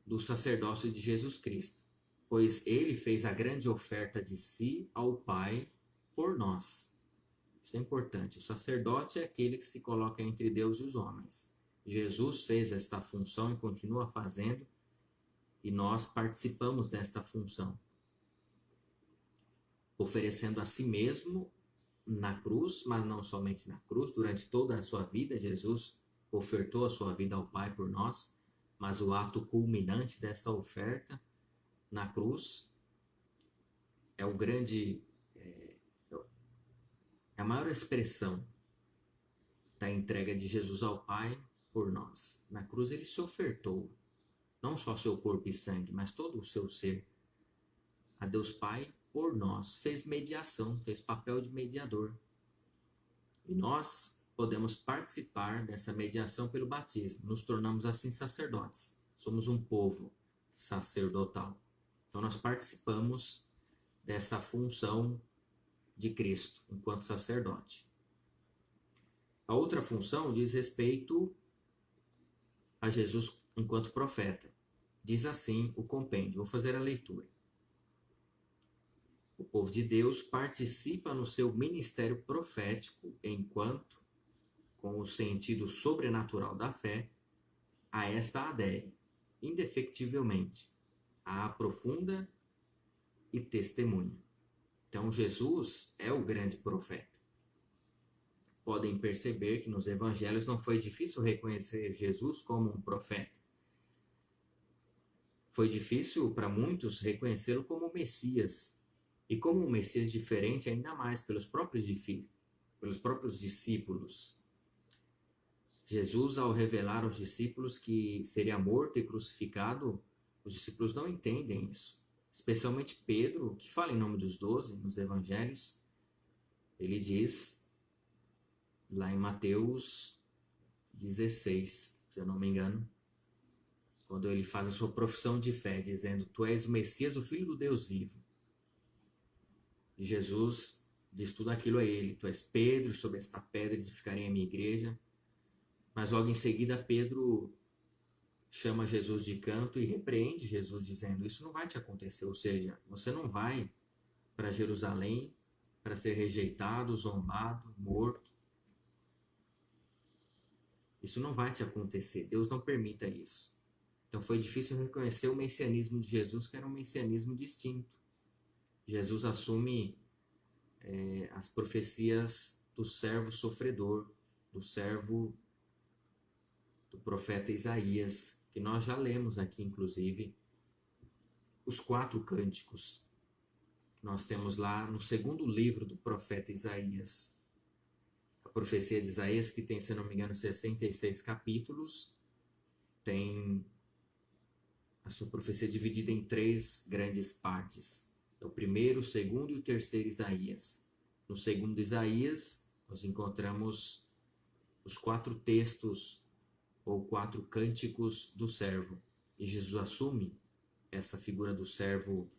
do sacerdócio de Jesus Cristo. Pois ele fez a grande oferta de si ao Pai por nós. Isso é importante. O sacerdote é aquele que se coloca entre Deus e os homens. Jesus fez esta função e continua fazendo, e nós participamos desta função, oferecendo a si mesmo na cruz, mas não somente na cruz. Durante toda a sua vida, Jesus ofertou a sua vida ao Pai por nós, mas o ato culminante dessa oferta na cruz é o grande, é a maior expressão da entrega de Jesus ao Pai por nós. Na cruz ele se ofertou, não só seu corpo e sangue, mas todo o seu ser, a Deus Pai por nós. Fez mediação, fez papel de mediador. E nós podemos participar dessa mediação pelo batismo. Nos tornamos assim sacerdotes. Somos um povo sacerdotal. Então nós participamos dessa função de Cristo enquanto sacerdote. A outra função diz respeito a Jesus enquanto profeta. Diz assim o compêndio. Vou fazer a leitura. O povo de Deus participa no seu ministério profético enquanto, com o sentido sobrenatural da fé, a esta adere, indefectivelmente, a aprofunda e testemunha. Então Jesus é o grande profeta. Podem perceber que nos evangelhos não foi difícil reconhecer Jesus como um profeta. Foi difícil para muitos reconhecê-lo como Messias, e como um Messias diferente ainda mais pelos próprios discípulos. Jesus, ao revelar aos discípulos que seria morto e crucificado, os discípulos não entendem isso. Especialmente Pedro, que fala em nome dos 12 nos evangelhos, ele diz, lá em Mateus 16, se eu não me engano, quando ele faz a sua profissão de fé, dizendo: Tu és o Messias, o Filho do Deus vivo. E Jesus diz tudo aquilo a ele: Tu és Pedro, sobre esta pedra edificarei a minha igreja. Mas logo em seguida Pedro chama Jesus de canto e repreende Jesus, dizendo: Isso não vai te acontecer. Ou seja, você não vai para Jerusalém para ser rejeitado, zombado, morto. Isso não vai te acontecer. Deus não permita isso. Então foi difícil reconhecer o messianismo de Jesus, que era um messianismo distinto. Jesus assume as profecias do servo sofredor, do servo do profeta Isaías, que nós já lemos aqui, inclusive, os 4 cânticos. Nós temos lá no segundo livro do profeta Isaías. A profecia de Isaías, que tem, se não me engano, 66 capítulos, tem a sua profecia dividida em 3 grandes partes. É o primeiro, o segundo e o terceiro Isaías. No segundo Isaías, nós encontramos os 4 textos ou 4 cânticos do servo. E Jesus assume essa figura do servo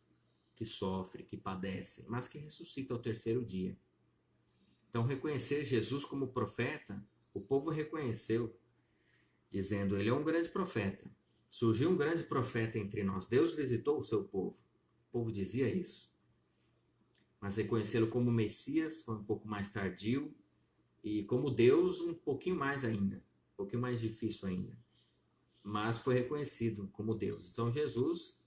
que sofre, que padece, mas que ressuscita ao terceiro dia. Então, reconhecer Jesus como profeta, o povo reconheceu, dizendo, ele é um grande profeta. Surgiu um grande profeta entre nós. Deus visitou o seu povo. O povo dizia isso. Mas reconhecê-lo como Messias foi um pouco mais tardio, e como Deus um pouquinho mais ainda, um pouquinho mais difícil ainda. Mas foi reconhecido como Deus. Então, Jesus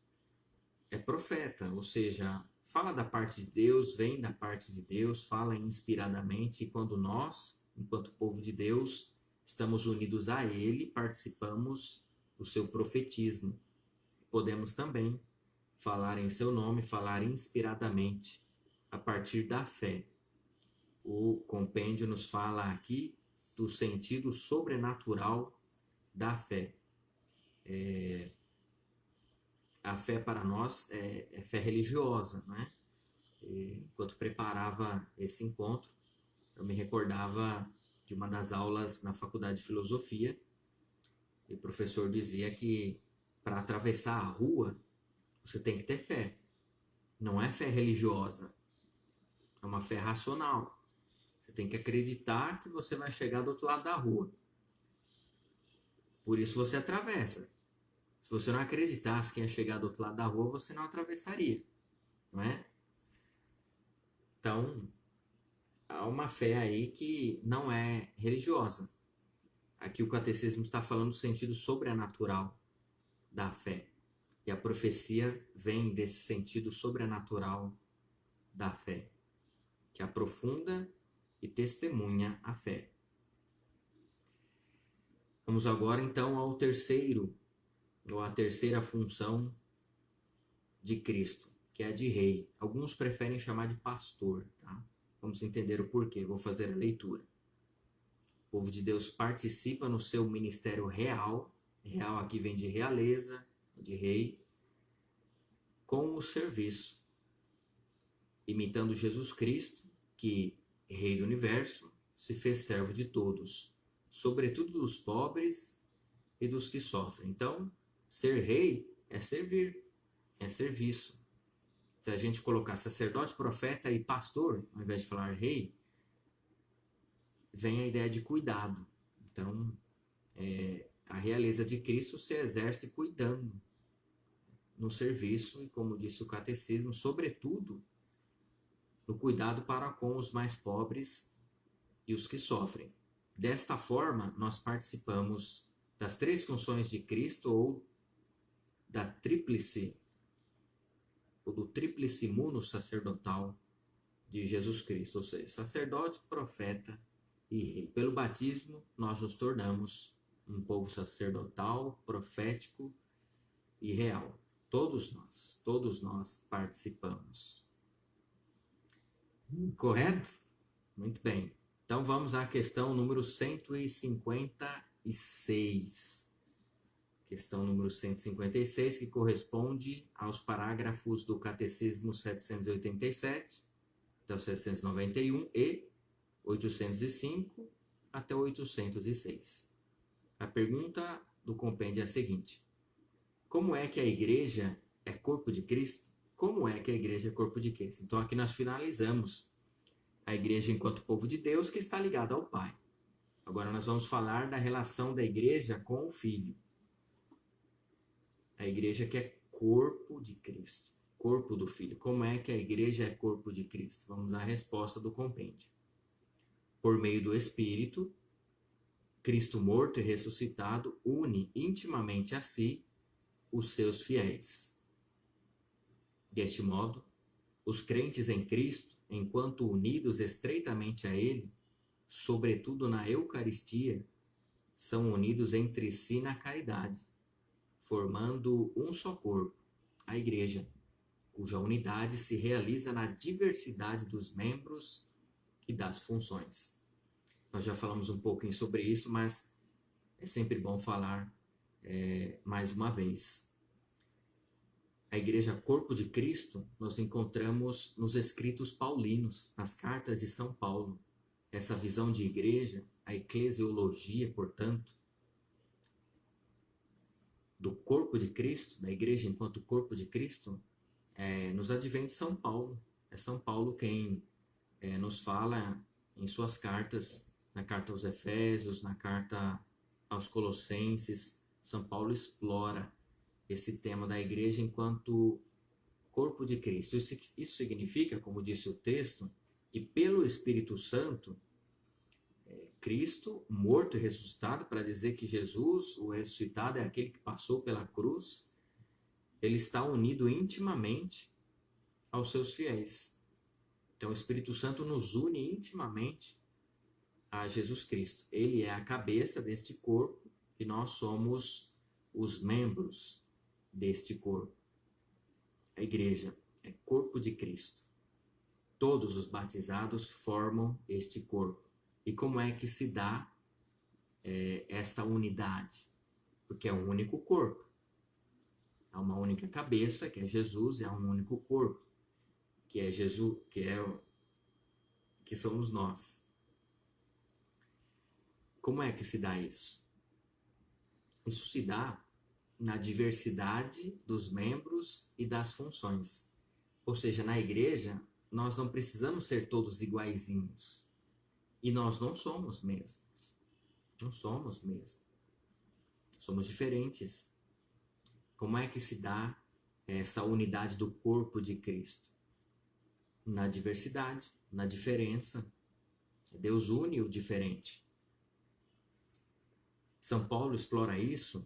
é profeta, ou seja, fala da parte de Deus, vem da parte de Deus, fala inspiradamente, e quando nós, enquanto povo de Deus, estamos unidos a Ele, participamos do seu profetismo. Podemos também falar em seu nome, falar inspiradamente, a partir da fé. O compêndio nos fala aqui do sentido sobrenatural da fé. A fé para nós é fé religiosa, né? Enquanto preparava esse encontro, eu me recordava de uma das aulas na faculdade de filosofia, e o professor dizia que para atravessar a rua, você tem que ter fé. Não é fé religiosa, é uma fé racional. Você tem que acreditar que você vai chegar do outro lado da rua. Por isso você atravessa. Se você não acreditasse que ia chegar do outro lado da rua, você não atravessaria, não é? Então, há uma fé aí que não é religiosa. Aqui o catecismo está falando do sentido sobrenatural da fé. E a profecia vem desse sentido sobrenatural da fé, que aprofunda e testemunha a fé. Vamos agora então ao terceiro, ou a terceira função de Cristo, que é a de rei. Alguns preferem chamar de pastor, tá? Vamos entender o porquê. Vou fazer a leitura. O povo de Deus participa no seu ministério real. Real aqui vem de realeza, de rei, com o serviço, imitando Jesus Cristo, que, rei do universo, se fez servo de todos, sobretudo dos pobres e dos que sofrem. Então, ser rei é servir, é serviço. Se a gente colocar sacerdote, profeta e pastor, ao invés de falar rei, vem a ideia de cuidado. Então, a realeza de Cristo se exerce cuidando no serviço, e como disse o catecismo, sobretudo no cuidado para com os mais pobres e os que sofrem. Desta forma, nós participamos das 3 funções de Cristo, ou da tríplice, ou do tríplice muno sacerdotal de Jesus Cristo, ou seja, sacerdote, profeta e rei. Pelo batismo, nós nos tornamos um povo sacerdotal, profético e real. Todos nós participamos. Correto? Muito bem. Então vamos à questão número 156. Questão número 156, que corresponde aos parágrafos do Catecismo 787 até o 791 e 805 até o 806. A pergunta do compêndio é a seguinte: como é que a igreja é corpo de Cristo? Como é que a igreja é corpo de Cristo? Então aqui nós finalizamos a igreja enquanto povo de Deus, que está ligada ao Pai. Agora nós vamos falar da relação da igreja com o Filho. A igreja que é corpo de Cristo, corpo do Filho. Como é que a igreja é corpo de Cristo? Vamos à resposta do compêndio. Por meio do Espírito, Cristo morto e ressuscitado une intimamente a si os seus fiéis. Deste modo, os crentes em Cristo, enquanto unidos estreitamente a Ele, sobretudo na Eucaristia, são unidos entre si na caridade, formando um só corpo, a Igreja, cuja unidade se realiza na diversidade dos membros e das funções. Nós já falamos um pouquinho sobre isso, mas é sempre bom falar mais uma vez. A Igreja Corpo de Cristo nós encontramos nos escritos paulinos, nas cartas de São Paulo. Essa visão de igreja, a eclesiologia, portanto, do corpo de Cristo, da igreja enquanto corpo de Cristo, nos advém de São Paulo. É São Paulo quem nos fala em suas cartas, na carta aos Efésios, na carta aos Colossenses. São Paulo explora esse tema da igreja enquanto corpo de Cristo. Isso significa, como disse o texto, que pelo Espírito Santo, Cristo, morto e ressuscitado, para dizer que Jesus, o ressuscitado, é aquele que passou pela cruz, ele está unido intimamente aos seus fiéis. Então, o Espírito Santo nos une intimamente a Jesus Cristo. Ele é a cabeça deste corpo e nós somos os membros deste corpo. A igreja é corpo de Cristo. Todos os batizados formam este corpo. E como é que se dá esta unidade? Porque é um único corpo. Há uma única cabeça, que é Jesus, e há um único corpo, que é Jesus, que somos nós. Como é que se dá isso? Isso se dá na diversidade dos membros e das funções. Ou seja, na igreja, nós não precisamos ser todos iguaizinhos. E nós não somos mesmo. Não somos mesmo. Somos diferentes. Como é que se dá essa unidade do corpo de Cristo? Na diversidade, na diferença. Deus une o diferente. São Paulo explora isso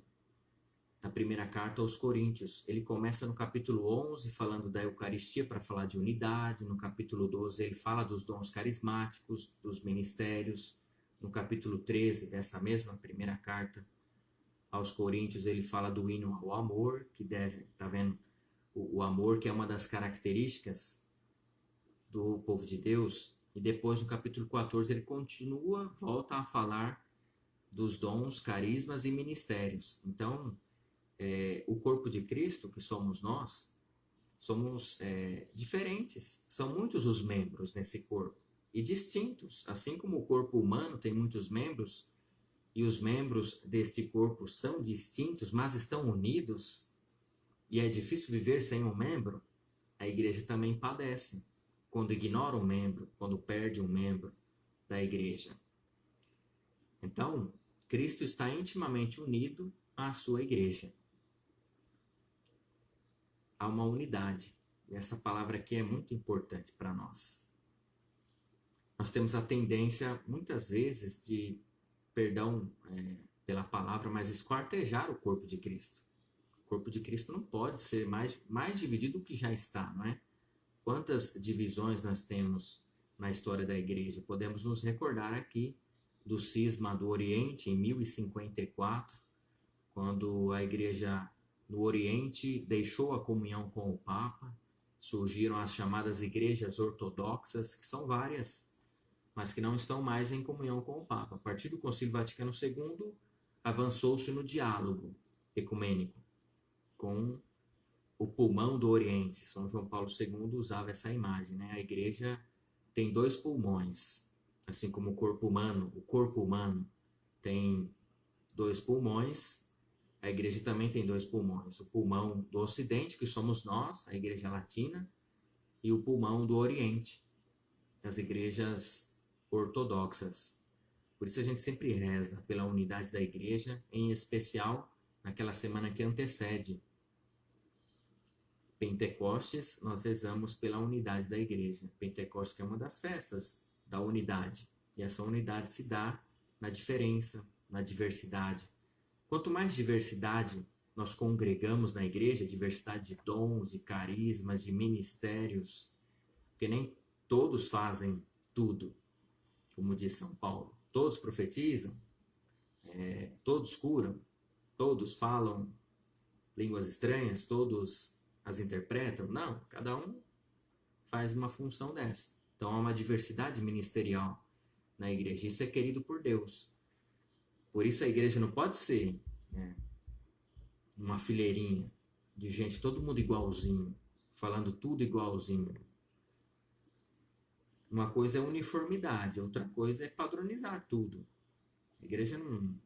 na primeira carta aos Coríntios. Ele começa no capítulo 11 falando da Eucaristia para falar de unidade. No capítulo 12 ele fala dos dons carismáticos, dos ministérios. No capítulo 13 dessa mesma primeira carta aos Coríntios ele fala do hino ao amor, que deve, tá vendo? O amor que é uma das características do povo de Deus. E depois no capítulo 14 ele volta a falar dos dons, carismas e ministérios. Então, o corpo de Cristo, que somos nós, somos diferentes. São muitos os membros nesse corpo e distintos. Assim como o corpo humano tem muitos membros e os membros deste corpo são distintos, mas estão unidos, e é difícil viver sem um membro, a igreja também padece quando ignora um membro, quando perde um membro da igreja. Então, Cristo está intimamente unido à sua igreja. Há uma unidade. E essa palavra aqui é muito importante para nós. Nós temos a tendência, muitas vezes, de, perdão pela palavra, mas esquartejar o corpo de Cristo. O corpo de Cristo não pode ser mais dividido do que já está, não é? Quantas divisões nós temos na história da igreja? Podemos nos recordar aqui do cisma do Oriente, em 1054, quando a igreja no Oriente deixou a comunhão com o Papa, surgiram as chamadas igrejas ortodoxas, que são várias, mas que não estão mais em comunhão com o Papa. A partir do Concílio Vaticano II, avançou-se no diálogo ecumênico com o pulmão do Oriente. São João Paulo II usava essa imagem, né? A igreja tem dois pulmões, assim como o corpo humano tem dois pulmões, a igreja também tem dois pulmões. O pulmão do Ocidente, que somos nós, a igreja latina, e o pulmão do Oriente, as igrejas ortodoxas. Por isso a gente sempre reza pela unidade da igreja, em especial naquela semana que antecede Pentecostes, nós rezamos pela unidade da igreja. Pentecostes que é uma das festas da unidade. E essa unidade se dá na diferença, na diversidade. Quanto mais diversidade nós congregamos na igreja, diversidade de dons, de carismas, de ministérios, porque nem todos fazem tudo, como diz São Paulo. Todos profetizam, todos curam, todos falam línguas estranhas, todos as interpretam. Não, cada um faz uma função dessa. Então há uma diversidade ministerial na igreja. Isso é querido por Deus. Por isso a igreja não pode ser uma fileirinha de gente, todo mundo igualzinho, falando tudo igualzinho. Uma coisa é uniformidade, outra coisa é padronizar tudo. A igreja não,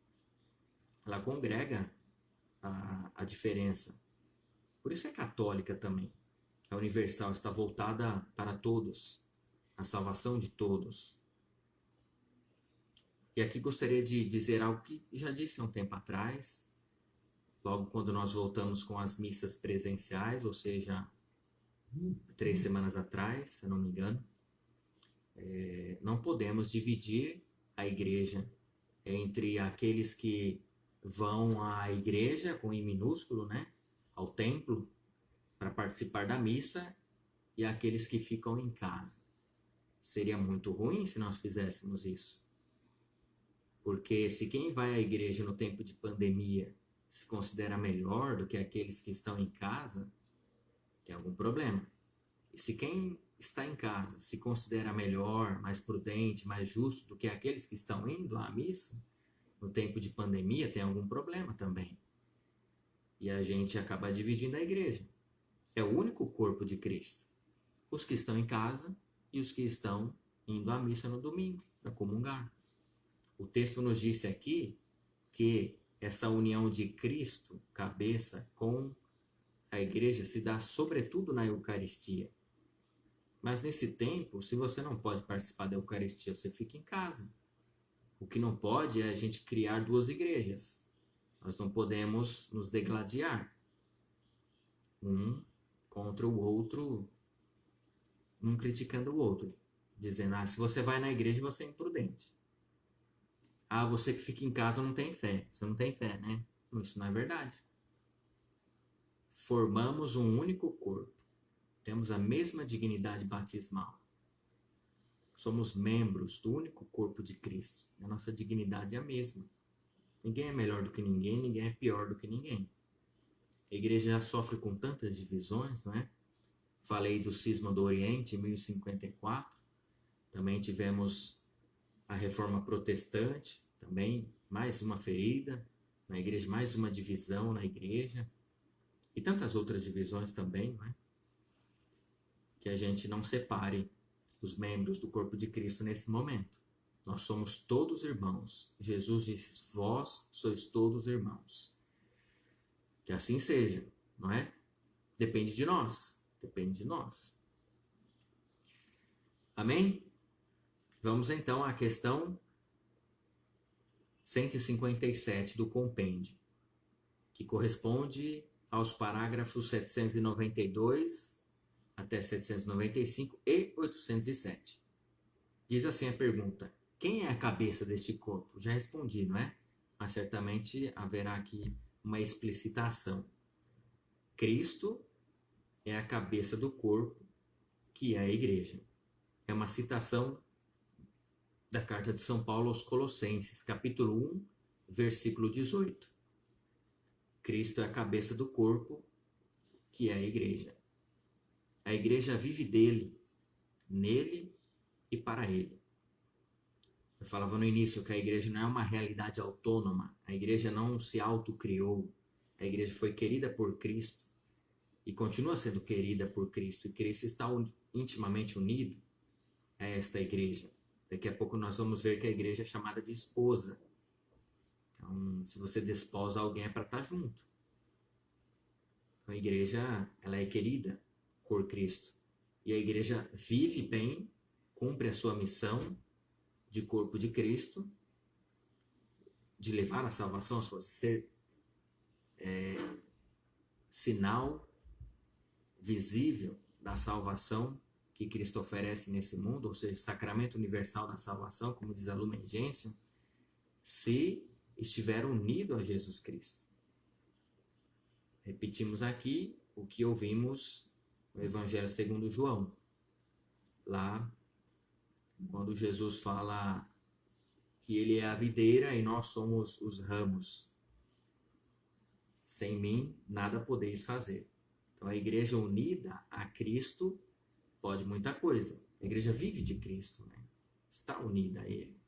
ela congrega a diferença. Por isso é católica também. É universal, está voltada para todos, a salvação de todos. E aqui gostaria de dizer algo que já disse há um tempo atrás, logo quando nós voltamos com as missas presenciais, ou seja, 3 semanas atrás, se eu não me engano. Não podemos dividir a igreja entre aqueles que vão à igreja, com I minúsculo, né, ao templo, para participar da missa, e aqueles que ficam em casa. Seria muito ruim se nós fizéssemos isso. Porque se quem vai à igreja no tempo de pandemia se considera melhor do que aqueles que estão em casa, tem algum problema. E se quem está em casa se considera melhor, mais prudente, mais justo do que aqueles que estão indo à missa, no tempo de pandemia, tem algum problema também. E a gente acaba dividindo a igreja. É o único corpo de Cristo. Os que estão em casa e os que estão indo à missa no domingo, para comungar. O texto nos disse aqui que essa união de Cristo, cabeça, com a igreja se dá sobretudo na Eucaristia. Mas nesse tempo, se você não pode participar da Eucaristia, você fica em casa. O que não pode é a gente criar 2 igrejas. Nós não podemos nos degladiar. Um contra o outro, um criticando o outro. Dizendo, se você vai na igreja, você é imprudente. Você que fica em casa não tem fé. Você não tem fé, né? Isso não é verdade. Formamos um único corpo. Temos a mesma dignidade batismal. Somos membros do único corpo de Cristo. A nossa dignidade é a mesma. Ninguém é melhor do que ninguém, ninguém é pior do que ninguém. A igreja já sofre com tantas divisões, não é? Falei do cisma do Oriente em 1054. Também tivemos a Reforma Protestante, também mais uma ferida na igreja, mais uma divisão na igreja. E tantas outras divisões também, não é? Que a gente não separe os membros do corpo de Cristo nesse momento. Nós somos todos irmãos. Jesus disse, vós sois todos irmãos. Que assim seja, não é? Depende de nós. Depende de nós. Amém? Vamos então à questão 157 do compêndio, que corresponde aos parágrafos 792 até 795 e 807. Diz assim a pergunta: quem é a cabeça deste corpo? Já respondi, não é? Mas certamente haverá aqui uma explicitação. Cristo é a cabeça do corpo, que é a igreja. É uma citação da carta de São Paulo aos Colossenses, capítulo 1, versículo 18. Cristo é a cabeça do corpo, que é a igreja. A igreja vive dele, nele e para ele. Eu falava no início que a igreja não é uma realidade autônoma, a igreja não se autocriou, a igreja foi querida por Cristo e continua sendo querida por Cristo, e Cristo está intimamente unido a esta igreja. Daqui a pouco nós vamos ver que a igreja é chamada de esposa. Então, se você desposa alguém é para estar junto. Então, a igreja, ela é querida por Cristo. E a igreja vive bem, cumpre a sua missão de corpo de Cristo, de levar a salvação, ser sinal visível da salvação que Cristo oferece nesse mundo, ou seja, sacramento universal da salvação, como diz a Lumen Gentium, se estiveram unidos a Jesus Cristo. Repetimos aqui o que ouvimos no Evangelho segundo João. Lá, quando Jesus fala que ele é a videira e nós somos os ramos. Sem mim, nada podeis fazer. Então, a igreja unida a Cristo pode muita coisa. A igreja vive de Cristo, né? Está unida a Ele.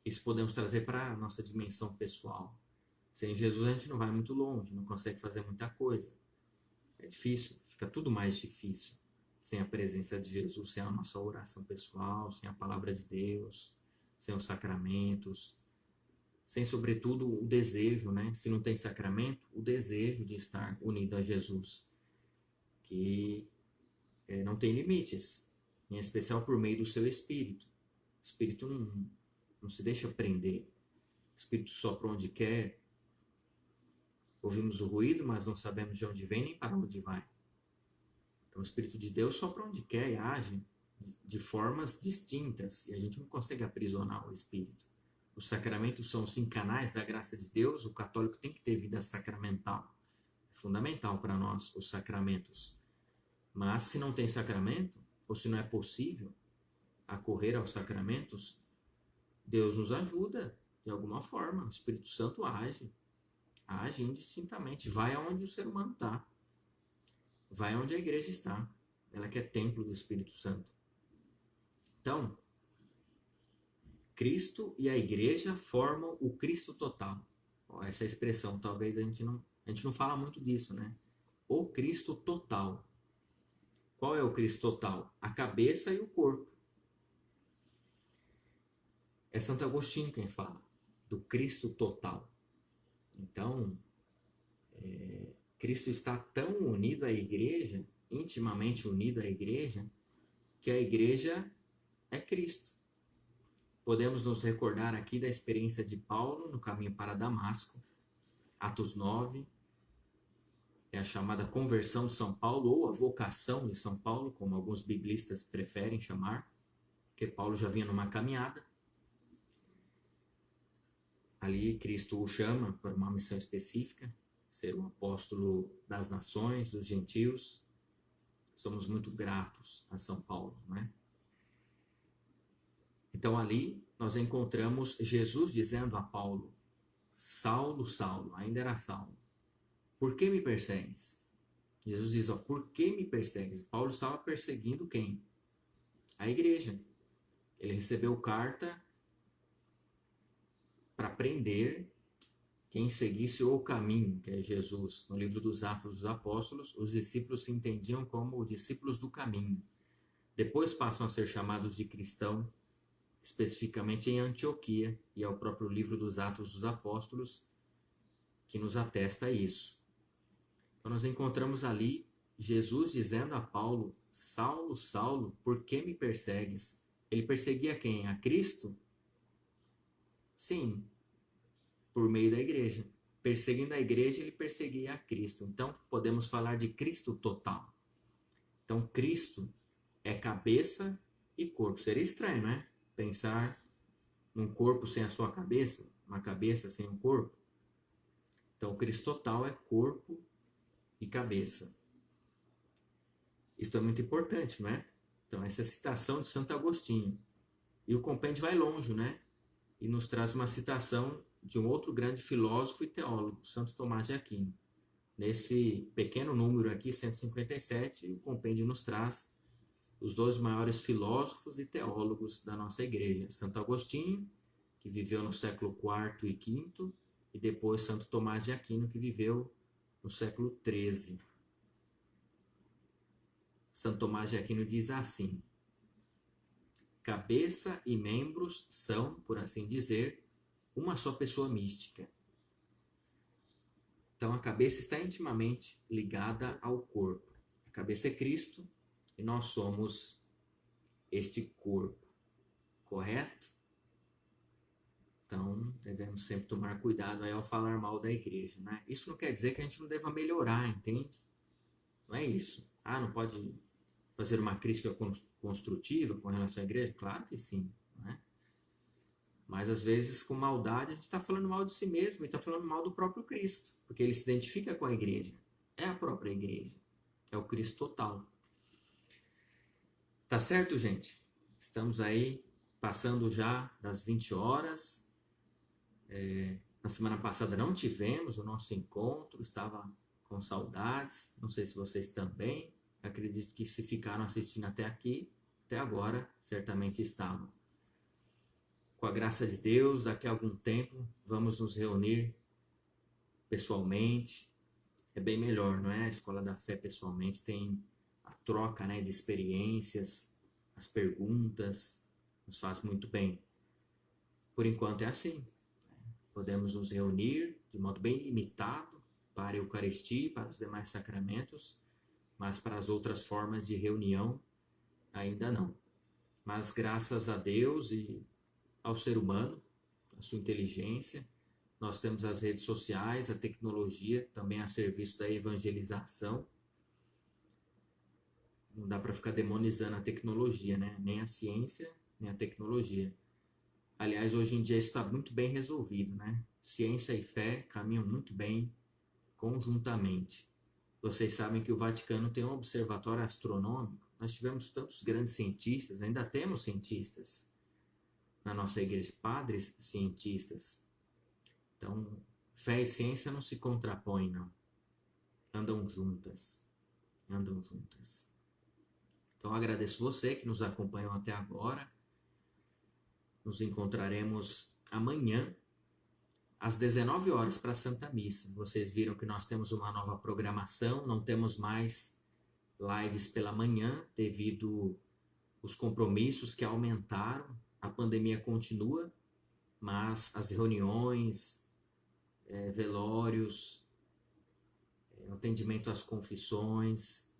Isso podemos trazer para a nossa dimensão pessoal. Sem Jesus a gente não vai muito longe, não consegue fazer muita coisa. É difícil, fica tudo mais difícil. Sem a presença de Jesus, sem a nossa oração pessoal, sem a palavra de Deus, sem os sacramentos, sem, sobretudo, o desejo, né? Se não tem sacramento, o desejo de estar unido a Jesus, que não tem limites, em especial por meio do seu Espírito. O Espírito não se deixa prender. O Espírito sopra onde quer. Ouvimos o ruído, mas não sabemos de onde vem nem para onde vai. Então, o Espírito de Deus sopra onde quer e age de formas distintas, e a gente não consegue aprisionar o Espírito. Os sacramentos são, sim, canais da graça de Deus. O católico tem que ter vida sacramental. É fundamental para nós os sacramentos. Mas se não tem sacramento, ou se não é possível acorrer aos sacramentos, Deus nos ajuda de alguma forma. O Espírito Santo age indistintamente, vai aonde o ser humano está, vai aonde a igreja está. Ela que é templo do Espírito Santo. Então, Cristo e a igreja formam o Cristo total. Essa expressão, talvez a gente não fala muito disso, né? O Cristo total. Qual é o Cristo total? A cabeça e o corpo. É Santo Agostinho quem fala do Cristo total. Então, Cristo está tão unido à igreja, intimamente unido à igreja, que a igreja é Cristo. Podemos nos recordar aqui da experiência de Paulo no caminho para Damasco, Atos 9, é a chamada conversão de São Paulo, ou a vocação de São Paulo, como alguns biblistas preferem chamar, porque Paulo já vinha numa caminhada. Ali Cristo o chama para uma missão específica, ser o apóstolo das nações, dos gentios. Somos muito gratos a São Paulo, não é? Então ali nós encontramos Jesus dizendo a Paulo: Saulo, Saulo, ainda era Saulo, por que me persegues? Jesus diz: por que me persegues? Paulo estava perseguindo quem? A igreja. Ele recebeu carta para prender quem seguisse o caminho, que é Jesus. No livro dos Atos dos Apóstolos, os discípulos se entendiam como discípulos do caminho. Depois passam a ser chamados de cristão, especificamente em Antioquia, e é o próprio livro dos Atos dos Apóstolos que nos atesta isso. Então nós encontramos ali Jesus dizendo a Paulo: Saulo, Saulo, por que me persegues? Ele perseguia quem? A Cristo? Sim, por meio da igreja. Perseguindo a igreja, ele perseguia a Cristo. Então podemos falar de Cristo total. Então Cristo é cabeça e corpo. Seria estranho, né? Pensar num corpo sem a sua cabeça, uma cabeça sem um corpo. Então, o Cristo total é corpo e cabeça. Isso é muito importante, não é? Então, essa é a citação de Santo Agostinho. E o compêndio vai longe, né? E nos traz uma citação de um outro grande filósofo e teólogo, Santo Tomás de Aquino. Nesse pequeno número aqui, 157, o compêndio nos traz os dois maiores filósofos e teólogos da nossa igreja: Santo Agostinho, que viveu no século IV e V, e depois Santo Tomás de Aquino, que viveu no século XIII. Santo Tomás de Aquino diz assim: cabeça e membros são, por assim dizer, uma só pessoa mística. Então a cabeça está intimamente ligada ao corpo. A cabeça é Cristo e nós somos este corpo, correto? Então, devemos sempre tomar cuidado aí ao falar mal da igreja, né? Isso não quer dizer que a gente não deva melhorar, entende? Não é isso. Não pode fazer uma crítica construtiva com relação à igreja? Claro que sim, né? Mas às vezes com maldade a gente está falando mal de si mesmo e está falando mal do próprio Cristo, porque ele se identifica com a igreja. É a própria igreja, é o Cristo total. Tá certo, gente? Estamos aí passando já das 20 horas. Na semana passada não tivemos o nosso encontro, estava com saudades. Não sei se vocês também. Acredito que se ficaram assistindo até aqui, até agora, certamente estavam. Com a graça de Deus, daqui a algum tempo vamos nos reunir pessoalmente. É bem melhor, não é? A Escola da Fé pessoalmente tem a troca, né, de experiências, as perguntas, nos faz muito bem. Por enquanto é assim. Podemos nos reunir de modo bem limitado para a Eucaristia e para os demais sacramentos, mas para as outras formas de reunião ainda não. Mas graças a Deus e ao ser humano, a sua inteligência, nós temos as redes sociais, a tecnologia também a serviço da evangelização. Não dá para ficar demonizando a tecnologia, né? Nem a ciência, nem a tecnologia. Aliás, hoje em dia isso está muito bem resolvido, né? Ciência e fé caminham muito bem conjuntamente. Vocês sabem que o Vaticano tem um observatório astronômico. Nós tivemos tantos grandes cientistas, ainda temos cientistas na nossa igreja, padres cientistas. Então, fé e ciência não se contrapõem, não. Andam juntas. Andam juntas. Então, agradeço você que nos acompanhou até agora. Nos encontraremos amanhã, às 19 horas, para a Santa Missa. Vocês viram que nós temos uma nova programação, não temos mais lives pela manhã, devido os compromissos que aumentaram. A pandemia continua, mas as reuniões, velórios, atendimento às confissões,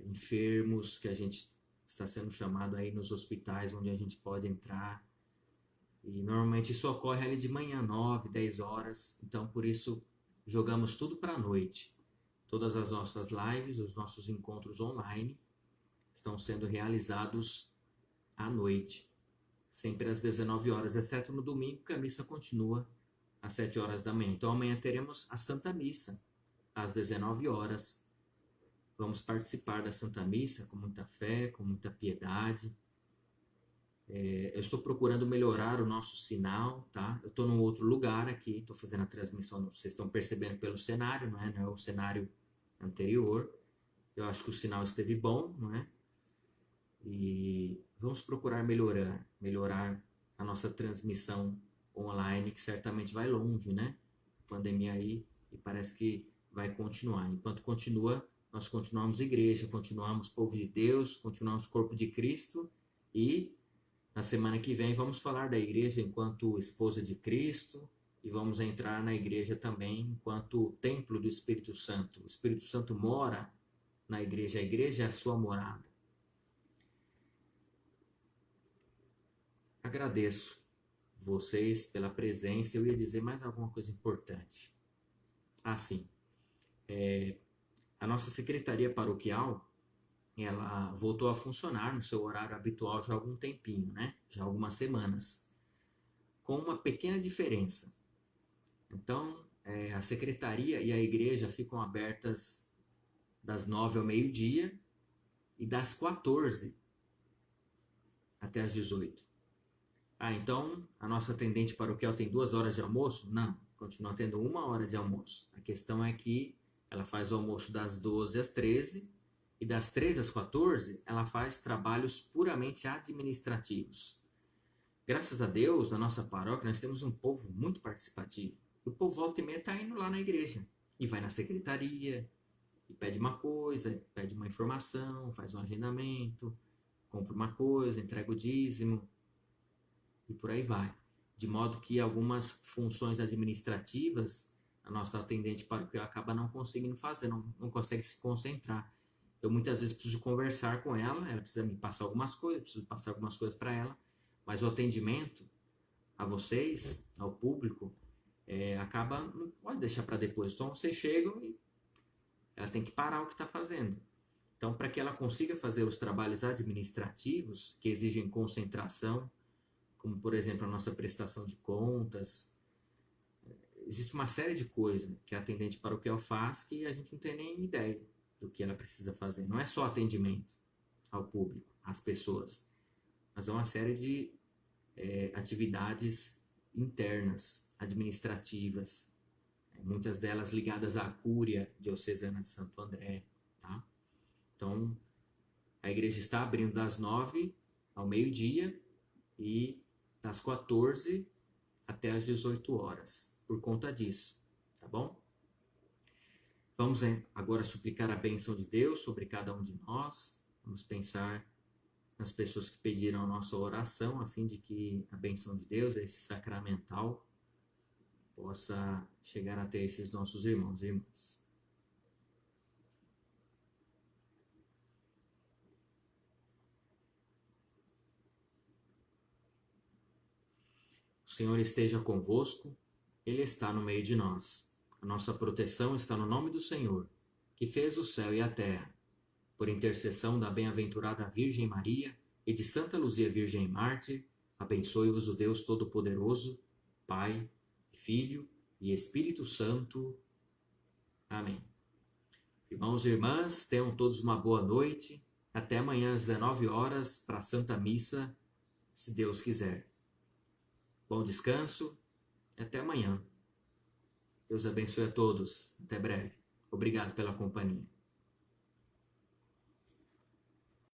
enfermos que a gente está sendo chamado aí nos hospitais onde a gente pode entrar. E normalmente isso ocorre ali de manhã, 9, 10 horas. Então, por isso, jogamos tudo para a noite. Todas as nossas lives, os nossos encontros online estão sendo realizados à noite, sempre às 19 horas, exceto no domingo, que a missa continua às 7 horas da manhã. Então, amanhã teremos a Santa Missa, às 19 horas. Vamos participar da Santa Missa com muita fé, com muita piedade. Eu estou procurando melhorar o nosso sinal, tá? Eu estou num outro lugar aqui, estou fazendo a transmissão, vocês estão percebendo pelo cenário, não é o cenário anterior. Eu acho que o sinal esteve bom, não é? E vamos procurar melhorar a nossa transmissão online, que certamente vai longe, né? Pandemia aí, e parece que vai continuar. Enquanto continua, nós continuamos igreja, continuamos povo de Deus, continuamos corpo de Cristo, e na semana que vem vamos falar da igreja enquanto esposa de Cristo, e vamos entrar na igreja também enquanto templo do Espírito Santo. O Espírito Santo mora na igreja, a igreja é a sua morada. Agradeço vocês pela presença. Eu ia dizer mais alguma coisa importante. Sim. A nossa secretaria paroquial, ela voltou a funcionar no seu horário habitual já há algum tempinho, né? Já há algumas semanas. Com uma pequena diferença. Então, a secretaria e a igreja ficam abertas das 9 ao meio-dia e das 14 até as 18. Então a nossa atendente paroquial tem 2 horas de almoço? Não, continua tendo 1 hora de almoço. A questão é que ela faz o almoço das 12 às 13 e das 13 às 14 ela faz trabalhos puramente administrativos. Graças a Deus, na nossa paróquia, nós temos um povo muito participativo. O povo volta e meia está indo lá na igreja e vai na secretaria e pede uma coisa, pede uma informação, faz um agendamento, compra uma coisa, entrega o dízimo e por aí vai. De modo que algumas funções administrativas a nossa atendente paroquial acaba não conseguindo fazer, não consegue se concentrar. Eu muitas vezes preciso conversar com ela precisa me passar algumas coisas, eu preciso passar algumas coisas para ela, mas o atendimento a vocês, ao público, acaba, não pode deixar para depois. Então vocês chegam e ela tem que parar o que está fazendo. Então, para que ela consiga fazer os trabalhos administrativos, que exigem concentração, como por exemplo a nossa prestação de contas. Existe uma série de coisas que a atendente paroquial faz que a gente não tem nem ideia do que ela precisa fazer. Não é só atendimento ao público, às pessoas, mas é uma série de atividades internas, administrativas, muitas delas ligadas à Cúria Diocesana de Santo André. Tá? Então, a igreja está abrindo das 9 ao meio-dia e das 14 até as 18 horas, por conta disso, tá bom? Vamos agora suplicar a bênção de Deus sobre cada um de nós. Vamos pensar nas pessoas que pediram a nossa oração, a fim de que a bênção de Deus, esse sacramental, possa chegar até esses nossos irmãos e irmãs. O Senhor esteja convosco, Ele está no meio de nós. A nossa proteção está no nome do Senhor, que fez o céu e a terra. Por intercessão da bem-aventurada Virgem Maria e de Santa Luzia Virgem Mártir, abençoe-vos o Deus Todo-Poderoso, Pai, Filho e Espírito Santo. Amém. Irmãos e irmãs, tenham todos uma boa noite. Até amanhã às 19 horas para a Santa Missa, se Deus quiser. Bom descanso e até amanhã. Deus abençoe a todos. Até breve. Obrigado pela companhia.